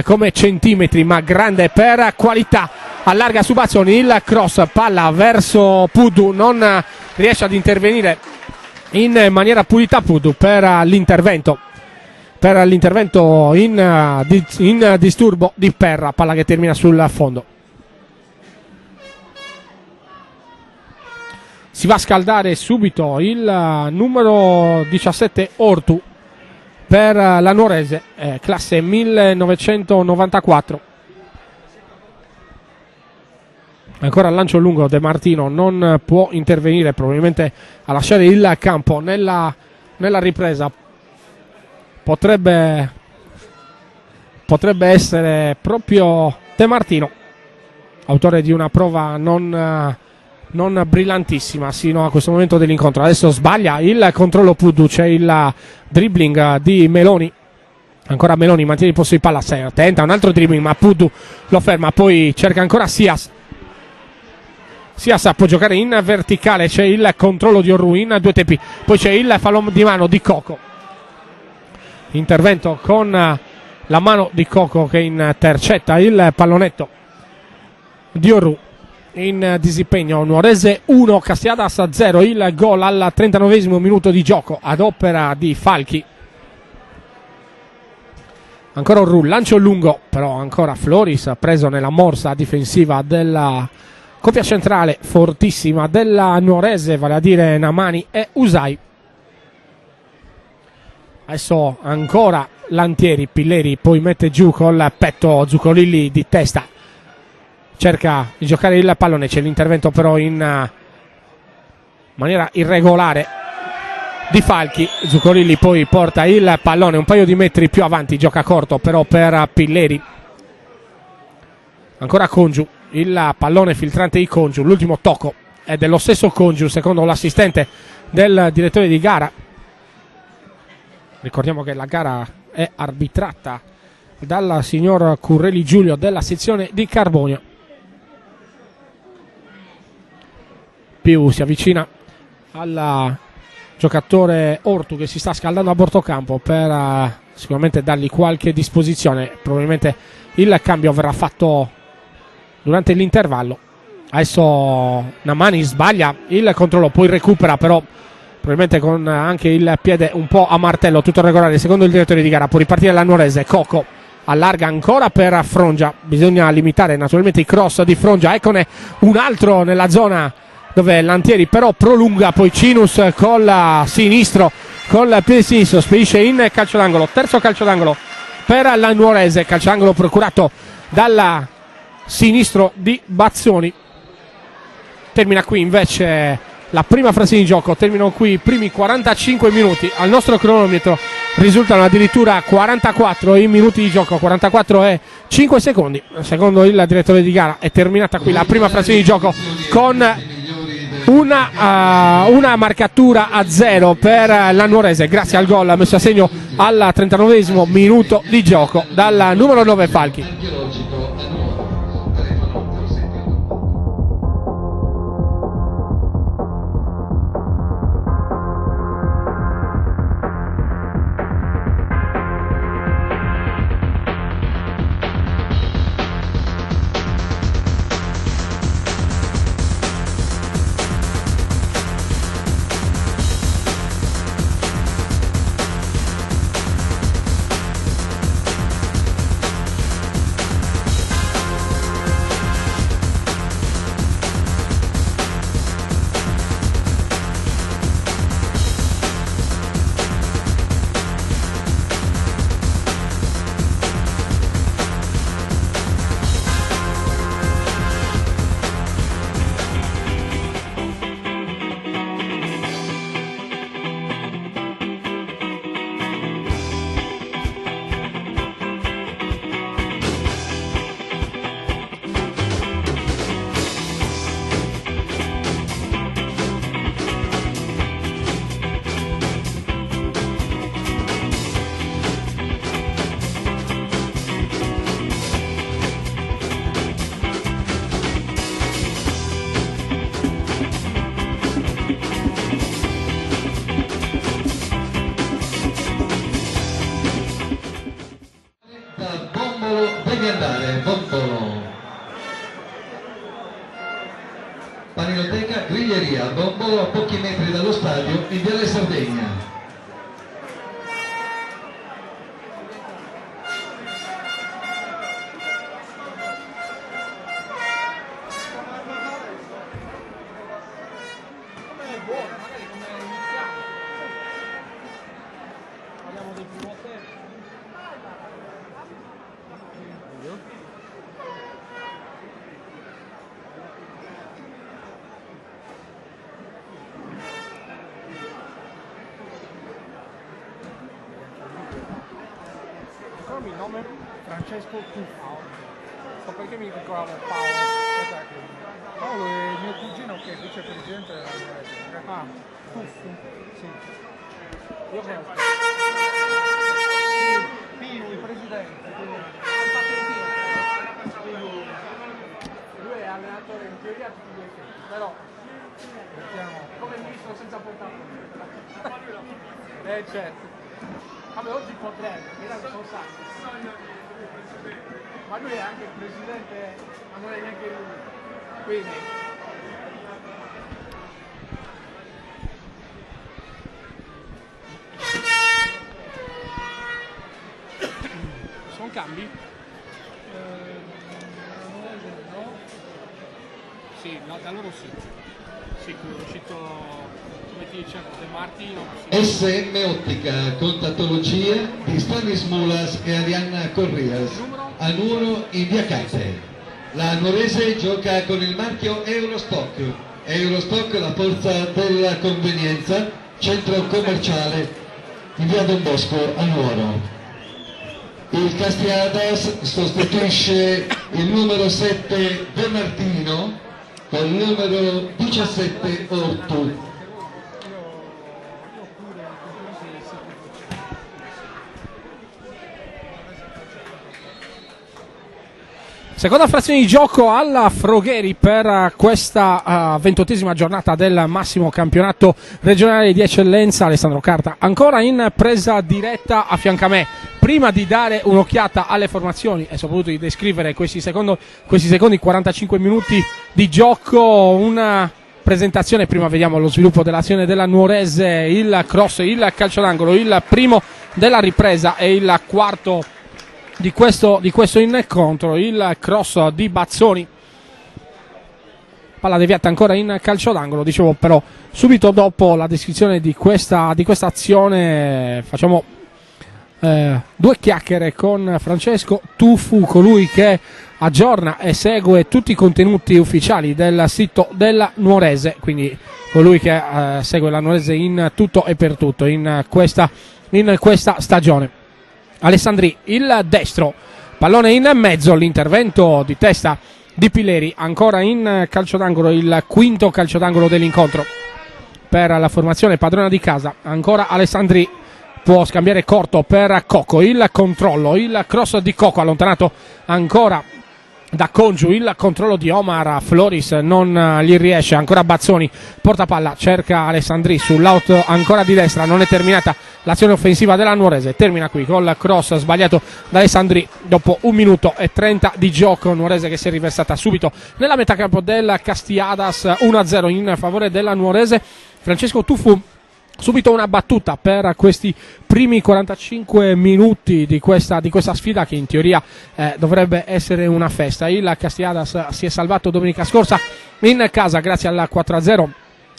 come centimetri ma grande per qualità, allarga su Bazzoni, il cross, palla verso Pudu, non riesce ad intervenire in maniera pulita Pudu per l'intervento in disturbo di Perra, palla che termina sul fondo. Si va a scaldare subito il numero 17 Ortu per la Nuorese, classe 1994. Ancora il lancio lungo, De Martino non può intervenire, probabilmente a lasciare il campo nella ripresa. Potrebbe essere proprio De Martino, autore di una prova non brillantissima sino a questo momento dell'incontro. Adesso sbaglia il controllo Pudu, c'è il dribbling di Meloni, ancora Meloni mantiene il posto di palla, tenta un altro dribbling ma Pudu lo ferma, poi cerca ancora Sias può giocare in verticale, c'è il controllo di Orru in due tempi, poi c'è il fallo di mano di Coco, intervento con la mano di Coco che intercetta il pallonetto di Orru. in disimpegno. Nuorese 1, Castiadas 0. Il gol al 39esimo minuto di gioco ad opera di Falchi. Ancora un lancio lungo, però ancora Floris preso nella morsa difensiva della coppia centrale fortissima della Nuorese, vale a dire Namani e Usai. Adesso ancora Lantieri, Pilleri poi mette giù col petto Zuccolilli di testa, cerca di giocare il pallone, c'è l'intervento però in maniera irregolare di Falchi. Zuccolilli poi porta il pallone un paio di metri più avanti, gioca corto però per Pilleri. Ancora Congiu, il pallone filtrante di Congiu, l'ultimo tocco è dello stesso Congiu secondo l'assistente del direttore di gara. Ricordiamo che la gara è arbitrata dal signor Currelli Giulio della sezione di Carbonio. Più si avvicina al giocatore Ortu che si sta scaldando a bordo campo per sicuramente dargli qualche disposizione. Probabilmente il cambio verrà fatto durante l'intervallo. Adesso Namani sbaglia il controllo, poi recupera però probabilmente con anche il piede un po' a martello, tutto regolare secondo il direttore di gara. Può ripartire la Nuorese. Cocco allarga ancora per Frongia, bisogna limitare naturalmente i cross di Frongia. Eccone un altro nella zona dove Lantieri però prolunga, poi Cinus col sinistro, col piede sinistro spedisce in calcio d'angolo. Terzo calcio d'angolo per la Nuorese, calcio d'angolo procurato dal sinistro di Bazzoni. Termina qui invece la prima fase di gioco, terminano qui i primi 45 minuti. Al nostro cronometro risultano addirittura 44 i minuti di gioco, 44 e 5 secondi. Secondo il direttore di gara è terminata qui la prima fase di gioco con una marcatura a 0 per la Nuorese grazie al gol messo a segno al 39esimo minuto di gioco dal numero 9 Falchi. Devi andare, Bombolo. Paninoteca Griglieria, Bombolo, a pochi metri dallo stadio in Viale Sardegna. Il nome Francesco Cuffao. So perché mi ricordavo Paolo. Paolo è mio cugino che è vicepresidente della Nuorese. Ah, Cuffo? Sì. Io credo. Pino, il presidente. Lui è allenatore in teoria tutti gli effetti, però mettiamo come ministro senza portare. Certo. Vabbè, oggi potrebbe, mirate sono santi. Ma lui è anche il presidente, ma non è neanche lui. Quindi sono cambi? no. Sì, da loro sì. Sicuro, è uscito, come ti dicevo, De Martino. Sì. SM Ottica, contattologia di Stanis Mulas e Arianna Corrias, a Nuoro in via Cate. La nuorese gioca con il marchio Eurostock. Eurostock, la forza della convenienza, centro commerciale in via Don Bosco a Nuoro. Il Castiadas sostituisce il numero 7 De Martino con il numero 17 Ortu. Seconda frazione di gioco alla Frogheri per questa 28esima giornata del massimo campionato regionale di eccellenza. Alessandro Carta ancora in presa diretta a fianco a me. Prima di dare un'occhiata alle formazioni e soprattutto di descrivere questi secondi 45 minuti di gioco, una presentazione. Prima vediamo lo sviluppo dell'azione della Nuorese, il cross, il calcio d'angolo, il primo della ripresa e il quarto di questo incontro, il cross di Bazzoni, palla deviata ancora in calcio d'angolo. Dicevo, però subito dopo la descrizione di questa azione facciamo due chiacchiere con Francesco Tuffu, colui che aggiorna e segue tutti i contenuti ufficiali del sito della Nuorese, quindi colui che segue la Nuorese in tutto e per tutto in questa stagione. Alessandri, il destro, pallone in mezzo, l'intervento di testa di Pilleri, ancora in calcio d'angolo, il quinto calcio d'angolo dell'incontro per la formazione padrona di casa. Ancora Alessandri, può scambiare corto per Cocco, il controllo, il cross di Cocco allontanato ancora da Congiu, il controllo di Omar Floris non gli riesce, ancora Bazzoni porta palla, cerca Alessandri sull'out ancora di destra, non è terminata l'azione offensiva della Nuorese, termina qui col cross sbagliato da Alessandri dopo 1 minuto e 30 di gioco. Nuorese che si è riversata subito nella metà campo del Castiadas, 1-0 in favore della Nuorese. Francesco Tuffu, subito una battuta per questi primi 45 minuti di questa sfida che in teoria dovrebbe essere una festa. Il Castiadas si è salvato domenica scorsa in casa grazie al 4-0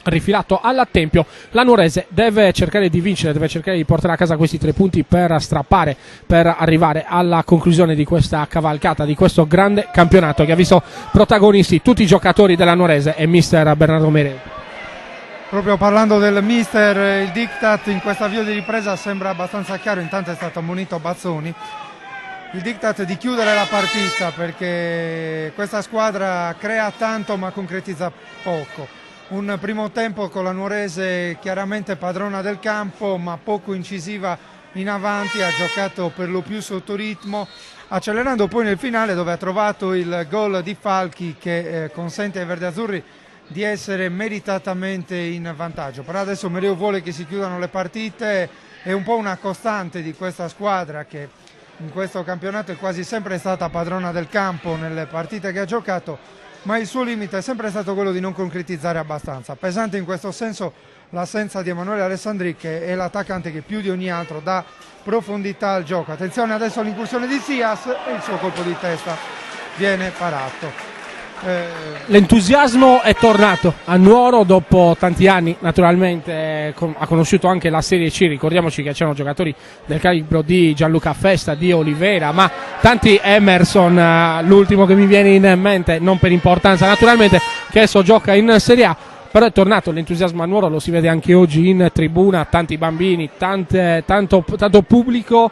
rifilato al Tempio. La Nuorese deve cercare di vincere, deve cercare di portare a casa questi 3 punti per strappare, per arrivare alla conclusione di questa cavalcata, di questo grande campionato che ha visto protagonisti tutti i giocatori della Nuorese e mister Bernardo Mereu. Proprio parlando del mister, il diktat in questo avvio di ripresa sembra abbastanza chiaro. Intanto è stato ammonito Bazzoni. Il diktat di chiudere la partita, perché questa squadra crea tanto ma concretizza poco. Un primo tempo con la Nuorese chiaramente padrona del campo ma poco incisiva in avanti, ha giocato per lo più sotto ritmo, accelerando poi nel finale dove ha trovato il gol di Falchi che consente ai verdeazzurri di essere meritatamente in vantaggio. Però adesso Mereu vuole che si chiudano le partite, è un po' una costante di questa squadra che in questo campionato è quasi sempre stata padrona del campo nelle partite che ha giocato, ma il suo limite è sempre stato quello di non concretizzare abbastanza. Pesante in questo senso l'assenza di Emanuele Alessandri, che è l'attaccante che più di ogni altro dà profondità al gioco. Attenzione adesso all'incursione di Sias e il suo colpo di testa viene parato. L'entusiasmo è tornato a Nuoro dopo tanti anni, naturalmente ha conosciuto anche la Serie C. Ricordiamoci che c'erano giocatori del calibro di Gianluca Festa, di Olivera, ma tanti Emerson, l'ultimo che mi viene in mente, non per importanza naturalmente, che adesso gioca in Serie A. Però è tornato l'entusiasmo a Nuoro, lo si vede anche oggi in tribuna, tanti bambini, tanto pubblico.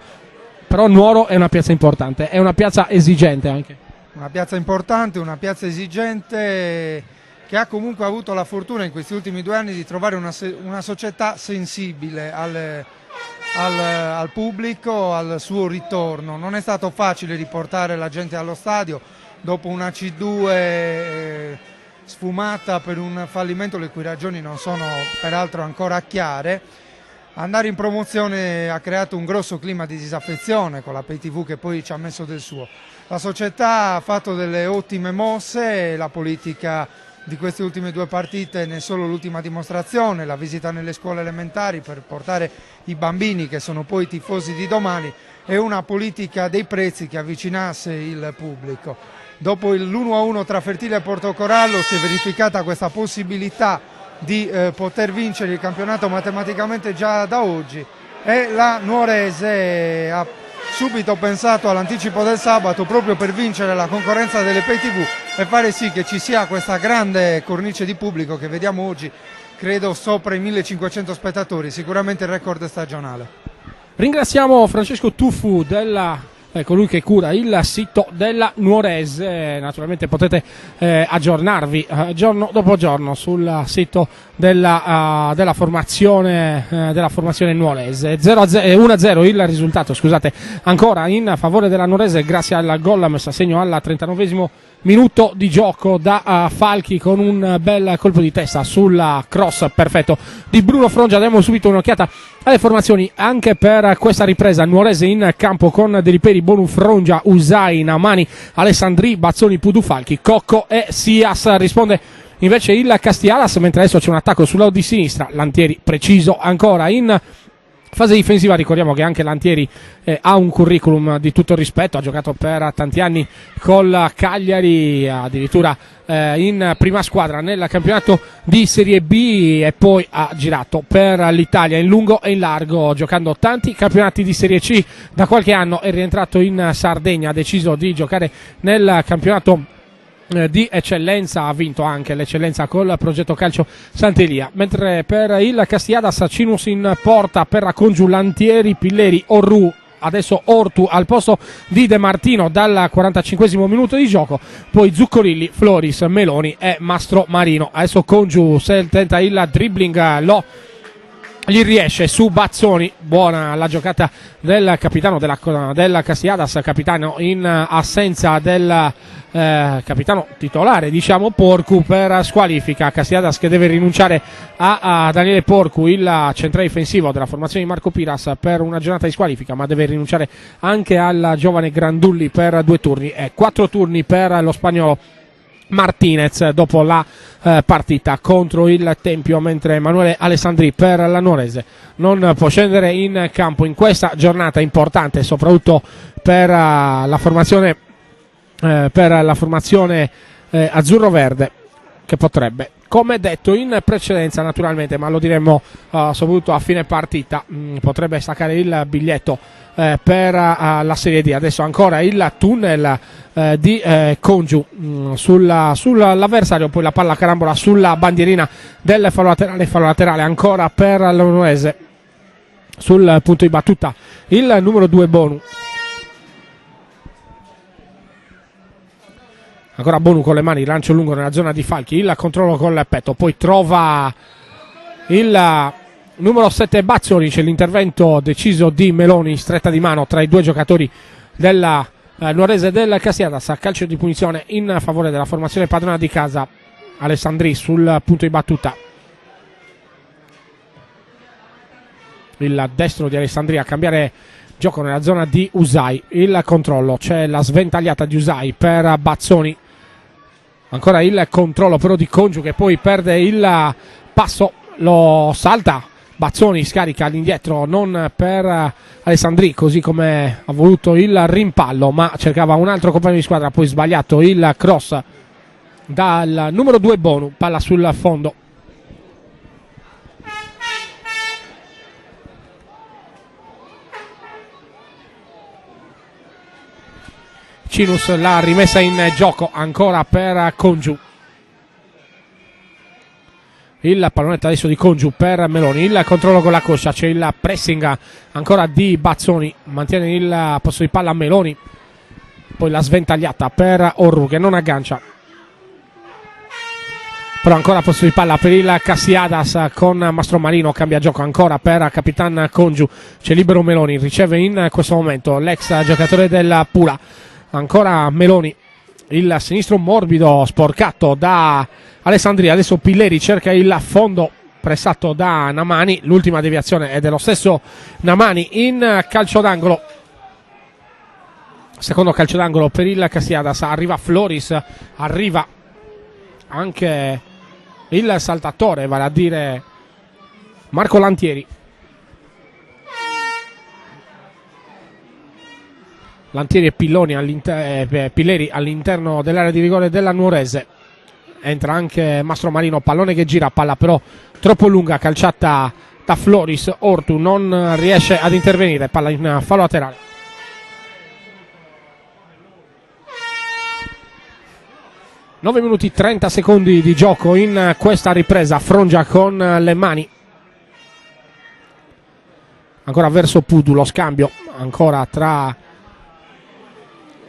Però Nuoro è una piazza importante, è una piazza esigente anche. Una piazza importante, una piazza esigente, che ha comunque avuto la fortuna in questi ultimi 2 anni di trovare una società sensibile al pubblico, al suo ritorno. Non è stato facile riportare la gente allo stadio dopo una C2 sfumata per un fallimento le cui ragioni non sono peraltro ancora chiare. andare in promozione ha creato un grosso clima di disaffezione con la Pay TV che poi ci ha messo del suo. La società ha fatto delle ottime mosse, la politica di queste ultime 2 partite ne è solo l'ultima dimostrazione, la visita nelle scuole elementari per portare i bambini che sono poi i tifosi di domani e una politica dei prezzi che avvicinasse il pubblico. Dopo l'1-1 tra Fertile e Portocorallo si è verificata questa possibilità di poter vincere il campionato matematicamente già da oggi e la Nuorese ha subito pensato all'anticipo del sabato proprio per vincere la concorrenza delle Pay TV e fare sì che ci sia questa grande cornice di pubblico che vediamo oggi, credo sopra i 1500 spettatori, sicuramente il record stagionale. Ringraziamo Francesco Tuffu colui che cura il sito della Nuorese. Naturalmente potete aggiornarvi giorno dopo giorno sul sito della formazione nuorese. 1-0 il risultato, scusate, ancora in favore della Nuorese grazie al gol messo a segno al 39esimo minuto di gioco da Falchi con un bel colpo di testa sulla cross perfetto di Bruno Frongia. Diamo subito un'occhiata alle formazioni anche per questa ripresa. Nuorese in campo con Deliperi, Bonu, Frongia, Usai, Namani, Alessandri, Bazzoni, Pudu, Falchi, Cocco e Sias. Risponde invece il Castialas, mentre adesso c'è un attacco sul lato di sinistra. Lantieri preciso ancora in fase difensiva. Ricordiamo che anche Lantieri ha un curriculum di tutto rispetto, ha giocato per tanti anni col Cagliari, addirittura in prima squadra nel campionato di Serie B e poi ha girato per l'Italia in lungo e in largo, giocando tanti campionati di Serie C. Da qualche anno è rientrato in Sardegna, ha deciso di giocare nel campionato di eccellenza, ha vinto anche l'eccellenza col progetto calcio Sant'Elia, mentre per il Castiadas Cinus in porta per Congiu, Lantieri, Pilleri, Orru, adesso Ortu al posto di De Martino dal 45esimo minuto di gioco, poi Zuccorilli, Floris, Meloni e Mastro Marino. Adesso Congiu se tenta il dribbling, gli riesce su Bazzoni. Buona la giocata del capitano del Castiadas, capitano in assenza del capitano titolare, diciamo, Porcu, per squalifica. Castiadas che deve rinunciare a Daniele Porcu, il centrale difensivo della formazione di Marco Piras, per una giornata di squalifica, ma deve rinunciare anche al giovane Grandulli per 2 turni e 4 turni per lo spagnolo Martinez dopo la partita contro il Tempio, mentre Emanuele Alessandri per la Nuorese non può scendere in campo in questa giornata importante, soprattutto per la formazione azzurro-verde, che potrebbe, come detto in precedenza naturalmente, ma lo diremo soprattutto a fine partita, potrebbe staccare il biglietto per la Serie D. Adesso ancora il tunnel di Congiu sull'avversario, poi la palla carambola sulla bandierina del fallo laterale ancora per la Nuorese. Sul punto di battuta il numero 2 Bonu. Ancora Bonu con le mani, lancio lungo nella zona di Falchi, il controllo col petto, poi trova il numero 7 Bazzoni, c'è l'intervento deciso di Meloni, stretta di mano tra i 2 giocatori della Nuorese del Castiadas, a calcio di punizione in favore della formazione padrona di casa. Alessandri sul punto di battuta, il destro di Alessandri a cambiare gioco nella zona di Usai, il controllo, c'è la sventagliata di Usai per Bazzoni, ancora il controllo però di Congiu che poi perde il passo, lo salta Bazzoni, scarica all'indietro non per Alessandri così come ha voluto il rimpallo, ma cercava un altro compagno di squadra, poi sbagliato il cross dal numero 2 Bonu, palla sul fondo. Cinus l'ha rimessa in gioco ancora per Congiu. Il pallonetto adesso di Congiu per Meloni, il controllo con la coscia, c'è il pressing ancora di Bazzoni, mantiene il posto di palla Meloni, poi la sventagliata per Orru che non aggancia, però ancora posto di palla per il Castiadas con Mastro Marino, cambia gioco ancora per Capitan Congiu, c'è libero Meloni, riceve in questo momento l'ex giocatore del Pula. Ancora Meloni, il sinistro morbido sporcato da Alessandria, adesso Pilleri cerca il fondo pressato da Namani. L'ultima deviazione è dello stesso Namani in calcio d'angolo. Secondo calcio d'angolo per il Castiadas. Arriva Floris, arriva anche il saltatore, vale a dire Marco Lantieri. Lantieri e Pilleri all'interno dell'area di rigore della Nuorese. Entra anche Mastro Marino, pallone che gira, palla però troppo lunga, calciata da Floris. Ortu non riesce ad intervenire, palla in fallo laterale. Nove minuti 30 secondi di gioco in questa ripresa. Frongia con le mani. Ancora verso Pudu, lo scambio ancora tra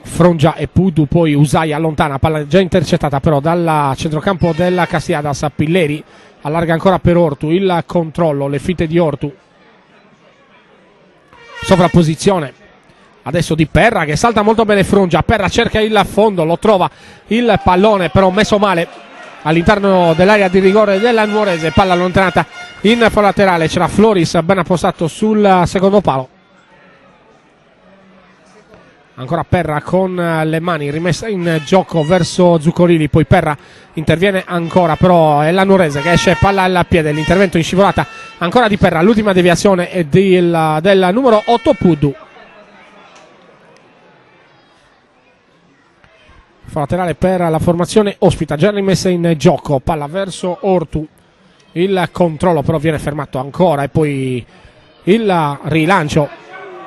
Frongia e Pudu, poi Usai allontana, palla già intercettata però dal centrocampo della Castiadas. Pilleri allarga ancora per Ortu, il controllo, le finte di Ortu, sovrapposizione adesso di Perra che salta molto bene Frongia. Perra cerca il fondo, lo trova, il pallone però messo male all'interno dell'area di rigore della Nuorese, palla allontanata in fallo laterale. C'era Floris ben appostato sul secondo palo. Ancora Perra con le mani, rimessa in gioco verso Zuccolini, poi Perra interviene ancora, però è la Nuorese che esce, palla al piede, l'intervento in scivolata ancora di Perra, l'ultima deviazione è del numero 8 Pudu. Laterale per la formazione ospita, già rimessa in gioco, palla verso Ortu, il controllo però viene fermato ancora e poi il rilancio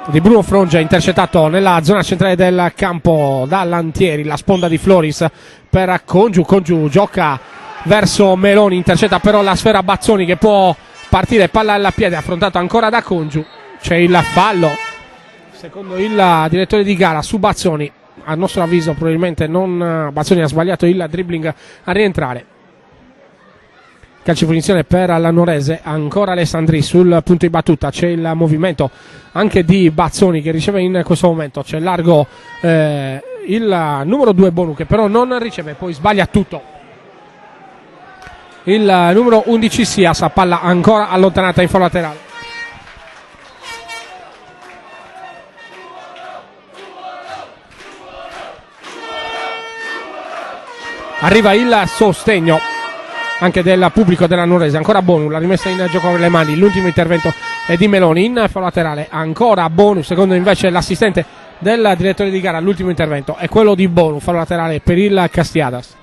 di Bruno Frongia intercettato nella zona centrale del campo da Lantieri. La sponda di Floris per Congiu gioca verso Meloni, intercetta però la sfera Bazzoni che può partire, palla alla piede, affrontato ancora da Congiu. C'è il fallo secondo il direttore di gara su Bazzoni. A nostro avviso probabilmente non, Bazzoni ha sbagliato il dribbling a rientrare. Calcio di punizione per la Nuorese, ancora Alessandri sul punto di battuta, c'è il movimento anche di Bazzoni che riceve in questo momento, c'è largo il numero 2 Bonu che però non riceve, poi sbaglia tutto il numero 11 Sias, palla ancora allontanata in fallo laterale. Arriva il sostegno anche del pubblico della Nuorese, ancora Bonu, la rimessa in gioco con le mani, l'ultimo intervento è di Meloni in fallo laterale, ancora Bonu, secondo invece l'assistente del direttore di gara, l'ultimo intervento è quello di Bonu, fallo laterale per il Castiadas.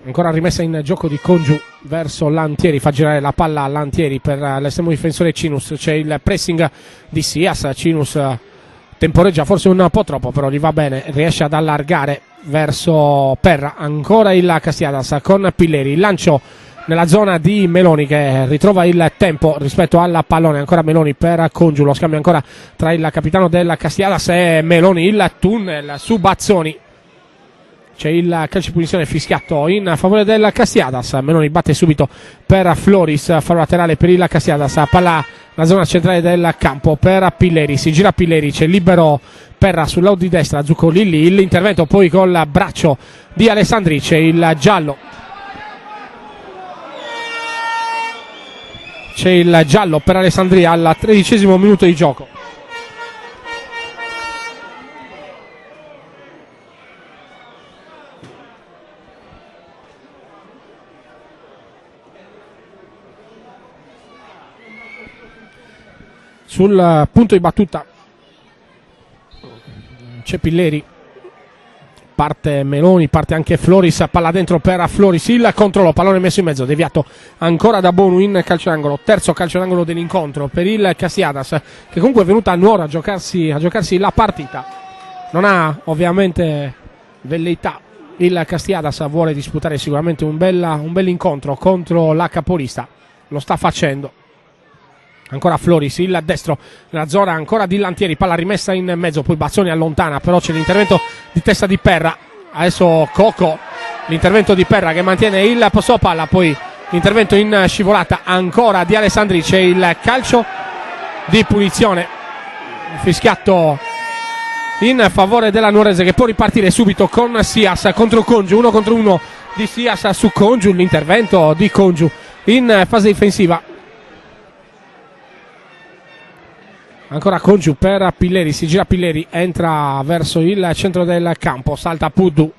Ancora rimessa in gioco di Congiu verso Lantieri, fa girare la palla a Lantieri per l'estremo difensore Cinus, c'è il pressing di Sias, Cinus temporeggia forse un po' troppo però gli va bene, riesce ad allargare verso Perra, ancora il Castiadas con Pilleri, il lancio nella zona di Meloni che ritrova il tempo rispetto al pallone, ancora Meloni per Congiu, lo scambio ancora tra il capitano del Castiadas e Meloni, il tunnel su Bazzoni. C'è il calcio di punizione fischiato in favore del Castiadas. Meloni batte subito per Floris, fallo laterale per il Castiadas, palla nella zona centrale del campo per Pilleri, si gira Pilleri, c'è libero Perra sul lato di destra, Zuccolilli, l'intervento poi col braccio di Alessandri, c'è il giallo. C'è il giallo per Alessandria al 13° minuto di gioco. Sul punto di battuta c'è Pilleri, parte Meloni, parte anche Floris, palla dentro per Floris, il controllo, pallone messo in mezzo, deviato ancora da Bonu in calcio d'angolo, terzo calcio d'angolo dell'incontro per il Castiadas che comunque è venuto a Nuoro a giocarsi la partita, non ha ovviamente velleità, il Castiadas vuole disputare sicuramente un bel incontro contro la capolista, lo sta facendo. Ancora Floris, il destro nella zona ancora di Lantieri, palla rimessa in mezzo, poi Bazzoni allontana, però c'è l'intervento di testa di Perra, adesso Coco, l'intervento di Perra che mantiene il posto palla, poi intervento in scivolata ancora di Alessandri, c'è il calcio di punizione fischiato in favore della Nuorese, che può ripartire subito con Sias contro Congiu, 1 contro 1 di Sias su Congiu, l'intervento di Congiu in fase difensiva. Ancora Congiu per Pilleri, si gira Pilleri, entra verso il centro del campo, salta Puddu.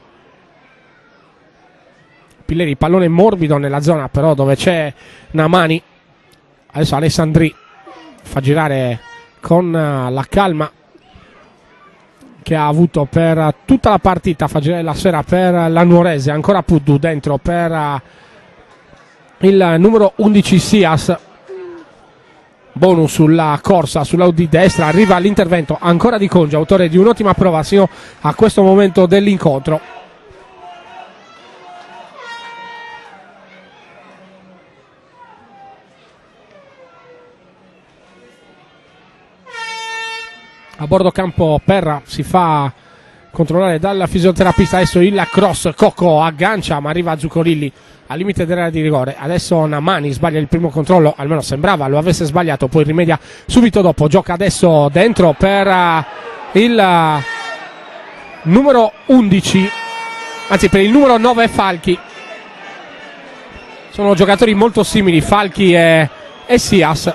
Pilleri, pallone morbido nella zona però dove c'è Namani. Adesso Alessandri fa girare con la calma che ha avuto per tutta la partita, fa girare la sfera per la Nuorese. Ancora Puddu dentro per il numero 11 Sias. Bonu sulla corsa, sulla di destra, arriva l'intervento ancora di Congiu, autore di un'ottima prova sino a questo momento dell'incontro. A bordo campo Perra si fa controllare dal fisioterapista. Adesso il cross, Cocco aggancia ma arriva Zuccolilli al limite dell'area di rigore. Adesso Namani sbaglia il primo controllo, almeno sembrava lo avesse sbagliato, poi rimedia subito dopo. Gioca adesso dentro per il numero 11, anzi per il numero 9 Falchi. Sono giocatori molto simili, Falchi e Sias.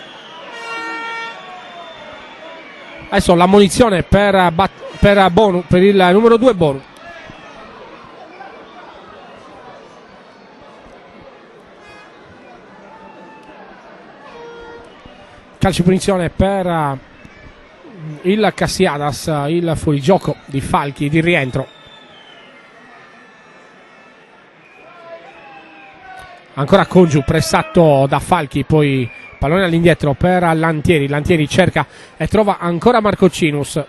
Adesso l'ammonizione per Bonu, per il numero 2 Bonu. Calcio punizione per il Cassiadas, il fuorigioco di Falchi di rientro. Ancora Congiu pressato da Falchi, poi pallone all'indietro per Lantieri. Lantieri cerca e trova ancora Marcocinus.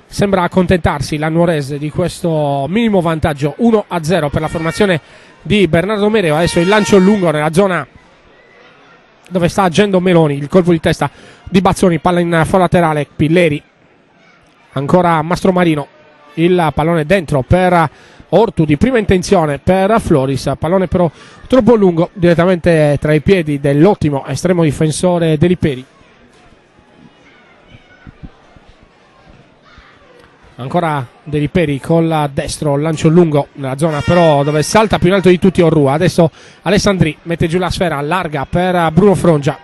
Sembra accontentarsi la Nuorese di questo minimo vantaggio, 1-0 per la formazione di Bernardo Mereo. Adesso il lancio lungo nella zona dove sta agendo Meloni, il colpo di testa di Bazzoni, palla in foro laterale, Pilleri, ancora Mastromarino, il pallone dentro per Ortu di prima intenzione per Floris, pallone però troppo lungo direttamente tra i piedi dell'ottimo estremo difensore Deliperi. Ancora Deliperi col destro, lancio lungo nella zona però dove salta più in alto di tutti Orrua. Adesso Alessandri mette giù la sfera, allarga per Bruno Frongia.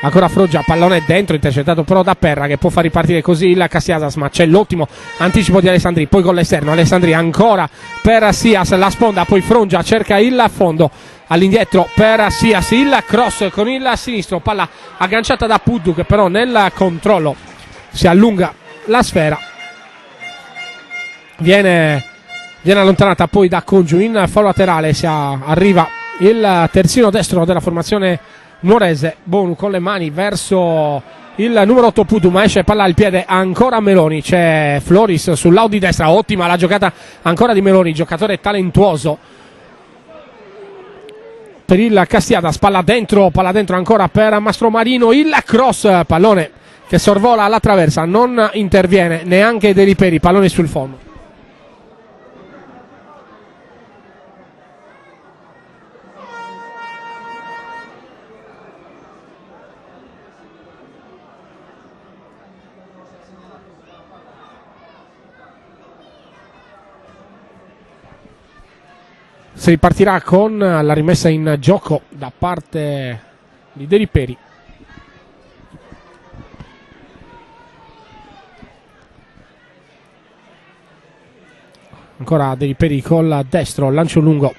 Ancora Frongia, pallone dentro, intercettato però da Perra, che può far ripartire così il Cassiadas, ma c'è l'ottimo anticipo di Alessandri, poi con l'esterno Alessandri ancora per Sias, la sponda, poi Frongia cerca il fondo, all'indietro per Sias, il cross con il sinistro, palla agganciata da Puddu che però nel controllo si allunga la sfera, viene allontanata poi da Congiu in fallo laterale. Arriva il terzino destro della formazione Nuorese, Bonu con le mani verso il numero 8 Puddu, ma esce palla al piede ancora Meloni. C'è Floris sull'out di destra, ottima la giocata ancora di Meloni, giocatore talentuoso per il Castiadas. Palla dentro ancora per Mastromarino, il cross, pallone che sorvola la traversa, non interviene neanche Deliperi, pallone sul fondo. Si ripartirà con la rimessa in gioco da parte di Deliperi. Ancora Deliperi col destro, lancio lungo,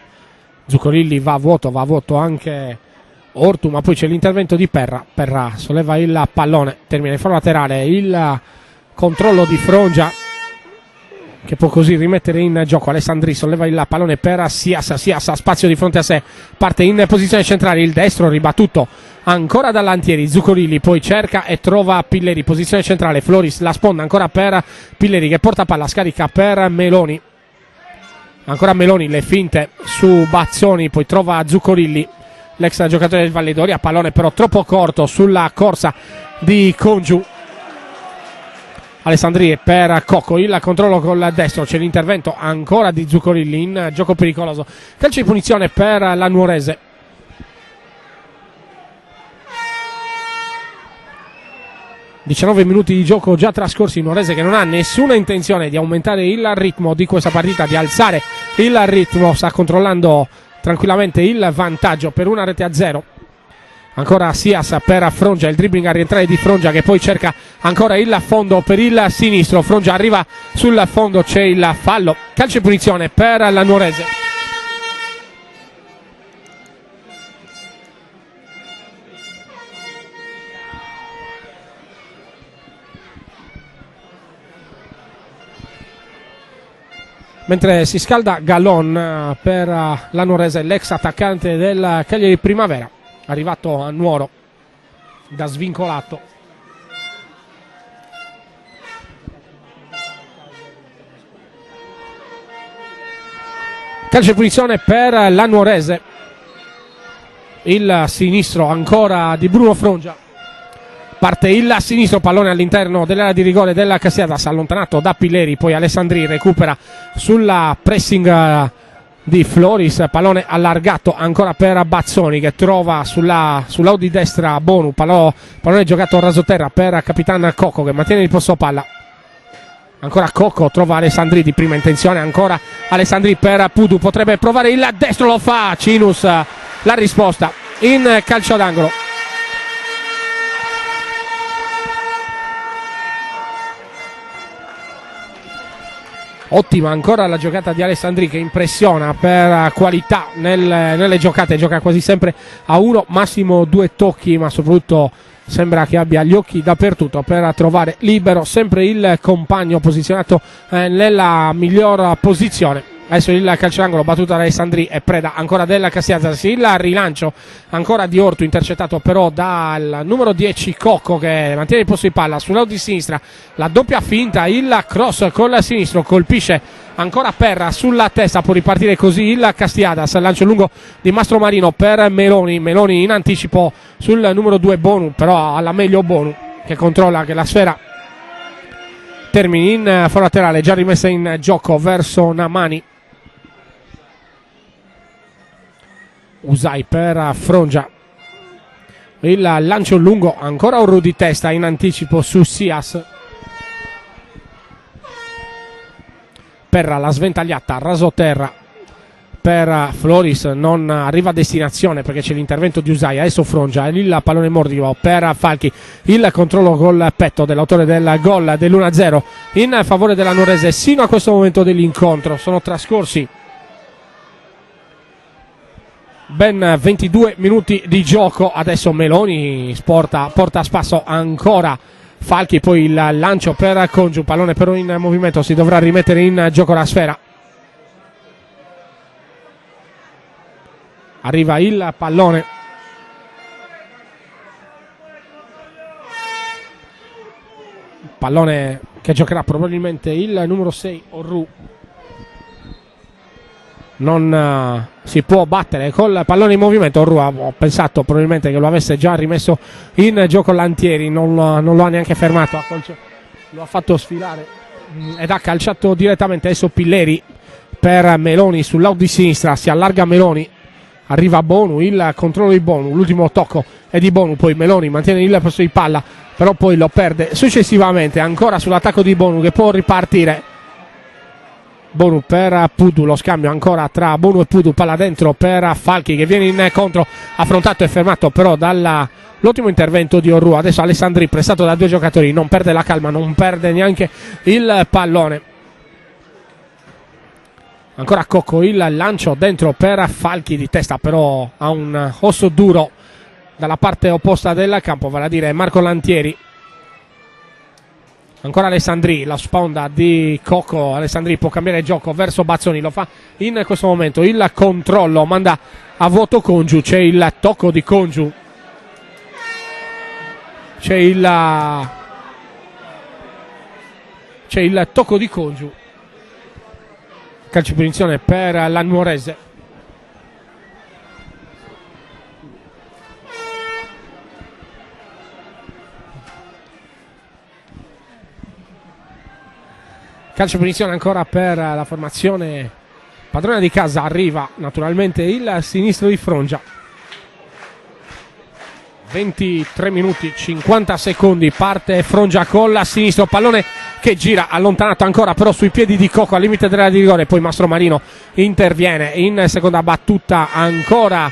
Zuccolilli va a vuoto anche Ortu, ma poi c'è l'intervento di Perra solleva il pallone, termina in fallo laterale, il controllo di Frongia che può così rimettere in gioco. Alessandri solleva il pallone per Sias ha spazio di fronte a sé, parte in posizione centrale, il destro ribattuto ancora da Lantieri, Zuccolilli poi cerca e trova Pilleri, posizione centrale, Floris, la sponda ancora per Pilleri che porta palla, scarica per Meloni, ancora Meloni, le finte su Bazzoni, poi trova Zuccolilli, l'ex giocatore del Valle d'Oria, pallone però troppo corto sulla corsa di Congiu. Alessandri per Cocco, il controllo col destro, c'è l'intervento ancora di Zuccorilli in gioco pericoloso, calcio di punizione per la Nuorese. ...19 minuti di gioco già trascorsi, Nuorese che non ha nessuna intenzione di aumentare il ritmo di questa partita, di alzare il ritmo, sta controllando tranquillamente il vantaggio per 1-0. Ancora Sias per Frongia, il dribbling a rientrare di Frongia che poi cerca ancora il fondo per il sinistro, Frongia arriva sul fondo, c'è il fallo, calcio di punizione per la Nuorese. Mentre si scalda Gallon per la Nuorese, l'ex attaccante del Cagliari Primavera, arrivato a Nuoro da svincolato. Calcio di punizione per la Nuorese, il sinistro ancora di Bruno Frongia. Parte il sinistro, pallone all'interno dell'area di rigore della Castiadas, allontanato da Pilleri, poi Alessandri recupera sulla pressing di Floris, pallone allargato ancora per Bazzoni che trova sull'au di destra Bonu, pallone giocato rasoterra per Capitan Cocco che mantiene il possesso palla. Ancora Cocco, trova Alessandri di prima intenzione, ancora Alessandri per Pudu, potrebbe provare il destro, lo fa Cinus, la risposta in calcio d'angolo. Ottima ancora la giocata di Alessandri che impressiona per qualità nelle giocate, gioca quasi sempre a uno, massimo due tocchi, ma soprattutto sembra che abbia gli occhi dappertutto per trovare libero sempre il compagno posizionato nella miglior posizione. Adesso il calcio d'angolo battuto da Alessandri e preda ancora della Castiazza, il rilancio ancora di Ortu intercettato però dal numero 10 Cocco che mantiene il posto di palla sul lato di sinistra, la doppia finta, il cross col sinistro, colpisce ancora Perra sulla testa, può ripartire così il Castiadas, lancio lungo di Mastromarino per Meloni in anticipo sul numero 2 Bonu, però alla meglio Bonu che controlla che la sfera termini in foro laterale, già rimessa in gioco verso Namani. Usai per Frongia, il lancio lungo, ancora un di testa in anticipo su Sias. Perra la sventagliata, rasoterra per Floris, non arriva a destinazione perché c'è l'intervento di Usai. Adesso Frongia, il pallone mordivo per Falchi, il controllo col petto dell'autore del gol dell'1-0 in favore della Nuorese. Sino a questo momento dell'incontro sono trascorsi ben 22 minuti di gioco. Adesso Meloni porta a spasso ancora Falchi, poi il lancio per Congiu, pallone però in movimento, si dovrà rimettere in gioco la sfera. Arriva il pallone, pallone che giocherà probabilmente il numero 6 Orru. Non si può battere col pallone in movimento. Orru, ho pensato probabilmente che lo avesse già rimesso in gioco Lantieri, non lo ha neanche fermato, lo ha fatto sfilare ed ha calciato direttamente. Adesso Pilleri per Meloni sull'out di sinistra, si allarga Meloni, arriva Bonu, il controllo di Bonu, l'ultimo tocco è di Bonu, poi Meloni mantiene il posto di palla però poi lo perde successivamente, ancora sull'attacco di Bonu che può ripartire. Bonu per Pudu, lo scambio ancora tra Bonu e Pudu, palla dentro per Falchi che viene in contro, affrontato e fermato però dall'ottimo intervento di Orru. Adesso Alessandri, pressato da due giocatori, non perde la calma, non perde neanche il pallone. Ancora Cocco, il lancio dentro per Falchi di testa, però ha un osso duro dalla parte opposta del campo, vale a dire Marco Lantieri. Ancora Alessandri, la sponda di Cocco, Alessandri può cambiare gioco verso Bazzoni, lo fa in questo momento, il controllo manda a vuoto Congiu, c'è il tocco di Congiu, c'è il tocco di Congiu, calcio di punizione per la Nuorese. Calcio punizione ancora per la formazione padrona di casa. Arriva naturalmente il sinistro di Frongia. 23 minuti 50 secondi, parte Frongia con la sinistro, pallone che gira, allontanato ancora però sui piedi di Coco al limite dell'area di rigore, poi Mastromarino interviene in seconda battuta, ancora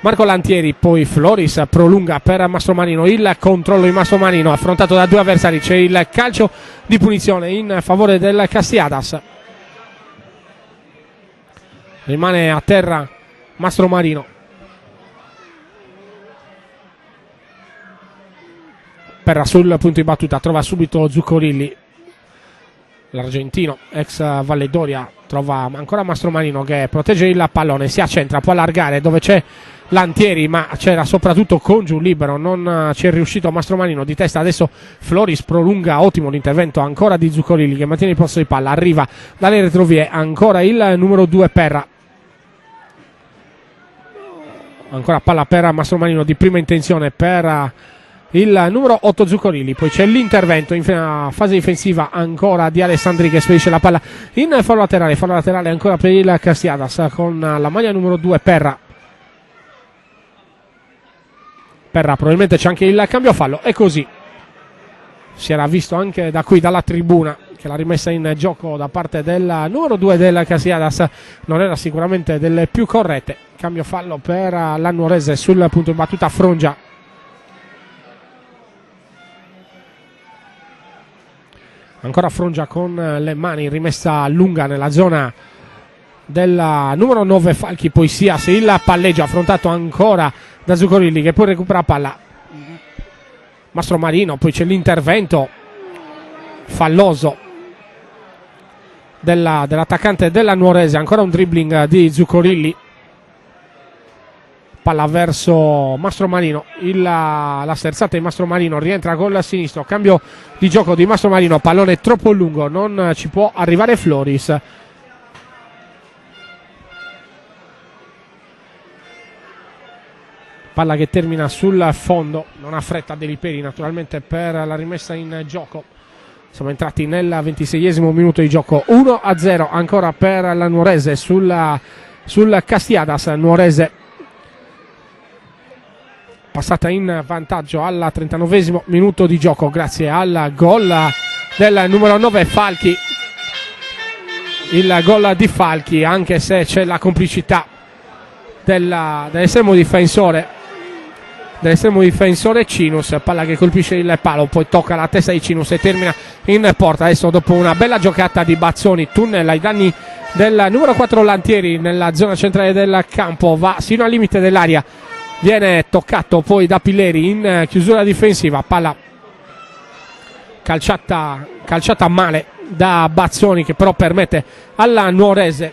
Marco Lantieri, poi Floris prolunga per Mastromarino, il controllo di Mastromarino affrontato da due avversari, c'è il calcio di punizione in favore del Castiadas. Rimane a terra Mastromarino. Perra sul punto di battuta, trova subito Zuccorilli, l'argentino ex Valle d'Oria, trova ancora Mastromarino che protegge il pallone, si accentra, può allargare dove c'è Lantieri, ma c'era soprattutto Congiu libero, non ci è riuscito Mastromarino di testa. Adesso Floris prolunga, ottimo l'intervento ancora di Zuccorilli che mantiene il posto di palla, arriva dalle retrovie ancora il numero 2 Perra, ancora palla per Mastromarino di prima intenzione per il numero 8 Zuccorilli, poi c'è l'intervento in fase difensiva ancora di Alessandri che spedisce la palla in fallo laterale ancora per il Castiadas con la maglia numero 2 Perra, probabilmente c'è anche il cambio fallo, e così si era visto anche da qui dalla tribuna che la rimessa in gioco da parte del numero 2 del Castiadas non era sicuramente delle più corrette. Cambio fallo per l'Annuorese sul punto di battuta Frongia. Ancora Frongia con le mani, rimessa lunga nella zona del numero 9 Falchi, poi Sias, il palleggio affrontato ancora da Zuccorilli che poi recupera palla. Mastromarino, poi c'è l'intervento falloso dell'attaccante della Nuorese, ancora un dribbling di Zuccorilli, palla verso Mastromarino, la sterzata di Mastromarino, rientra col sinistro, cambio di gioco di Mastromarino, pallone troppo lungo, non ci può arrivare Floris. Palla che termina sul fondo, non ha fretta De Liperi naturalmente per la rimessa in gioco. Siamo entrati nel 26esimo minuto di gioco, 1-0 ancora per la Nuorese sul Castiadas. Nuorese passata in vantaggio al 39esimo minuto di gioco grazie al gol del numero 9 Falchi, il gol di Falchi, anche se c'è la complicità dell'estremo difensore Cinus, palla che colpisce il palo, poi tocca la testa di Cinus e termina in porta. Adesso dopo una bella giocata di Bazzoni, tunnel ai danni del numero 4 Lantieri nella zona centrale del campo, va sino al limite dell'area, viene toccato poi da Pilleri in chiusura difensiva, palla calciata male da Bazzoni che però permette alla Nuorese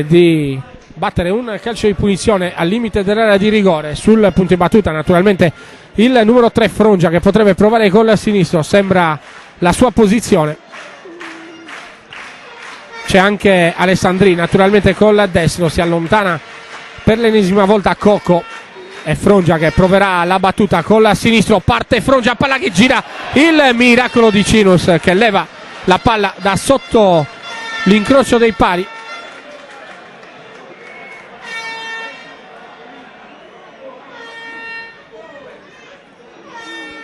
di battere un calcio di punizione al limite dell'area di rigore. Sul punto di battuta naturalmente il numero 3 Frongia che potrebbe provare col sinistro, sembra la sua posizione. C'è anche Alessandri naturalmente col destro, si allontana per l'ennesima volta Coco, e Frongia che proverà la battuta col sinistro, parte Frongia, palla che gira, il miracolo di Cinus che leva la palla da sotto l'incrocio dei pali.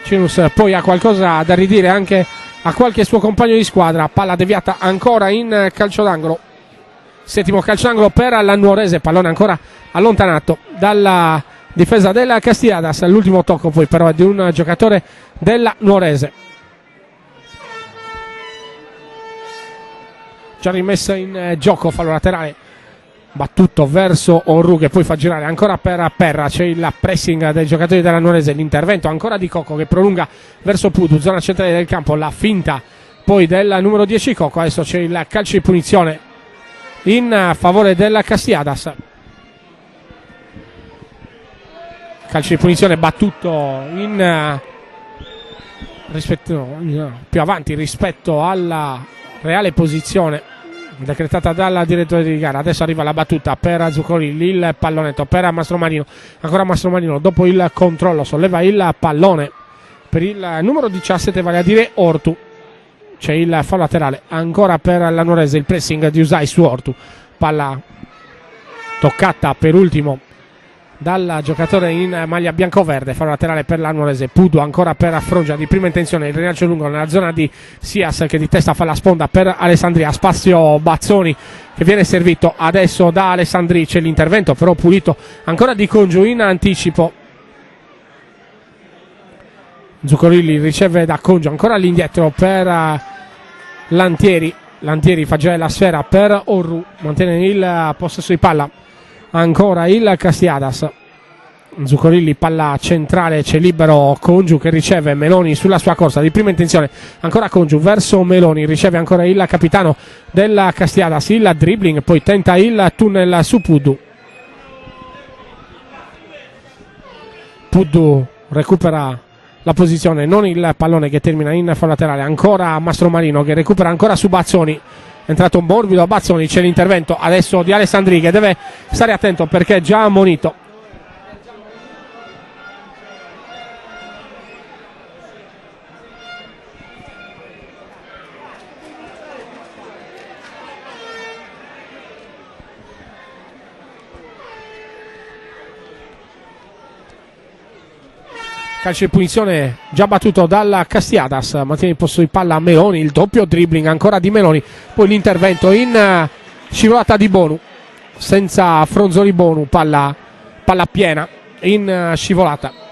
Cinus poi ha qualcosa da ridire anche a qualche suo compagno di squadra, palla deviata ancora in calcio d'angolo, settimo calcio d'angolo per la Nuorese, pallone ancora allontanato dalla difesa della Castiadas, l'ultimo tocco poi però è di un giocatore della Nuorese. Già rimessa in gioco, fallo laterale battuto verso Orru che poi fa girare ancora per Perra, c'è il pressing dei giocatori della Nuorese, l'intervento ancora di Coco che prolunga verso Pudu, zona centrale del campo, la finta poi del numero 10 Coco. Adesso c'è il calcio di punizione in favore della Castiadas, calcio di punizione battuto più avanti rispetto alla reale posizione decretata dalla direttore di gara. Adesso arriva la battuta per Zuccorilli, il pallonetto per Mastromarino, ancora Mastromarino dopo il controllo solleva il pallone per il numero 17, vale a dire Ortu. c'è il fallo laterale ancora per la Nuorese, il pressing di Usai su Ortu, palla toccata per ultimo dal giocatore in maglia bianco-verde, fallo laterale per la Nuorese. Pudu ancora per Frongia di prima intenzione, il rilancio lungo nella zona di Sias che di testa fa la sponda per Alessandria, spazio Bazzoni che viene servito adesso da Alessandri, c'è l'intervento però pulito ancora di Congiu in anticipo. Zuccorilli riceve da Congiu, ancora all'indietro per Lantieri fa girare la sfera per Orru, mantiene il possesso di palla ancora il Castiadas. Zuccorilli, palla centrale, c'è libero Congiu che riceve Meloni sulla sua corsa di prima intenzione, ancora Congiu verso Meloni, riceve ancora il capitano del Castiadas, il dribbling, poi tenta il tunnel su Pudu. Pudu recupera la posizione, non il pallone che termina in fallo laterale, ancora Mastromarino che recupera ancora su Bazzoni, è entrato morbido Bazzoni, c'è l'intervento adesso di Alessandri che deve stare attento perché è già ammonito. Calcio di punizione già battuto dal Castiadas, mantiene il posto di palla a Meloni, il doppio dribbling ancora di Meloni, poi l'intervento in scivolata di Bonu, senza Fronzoli Bonu, palla piena in scivolata.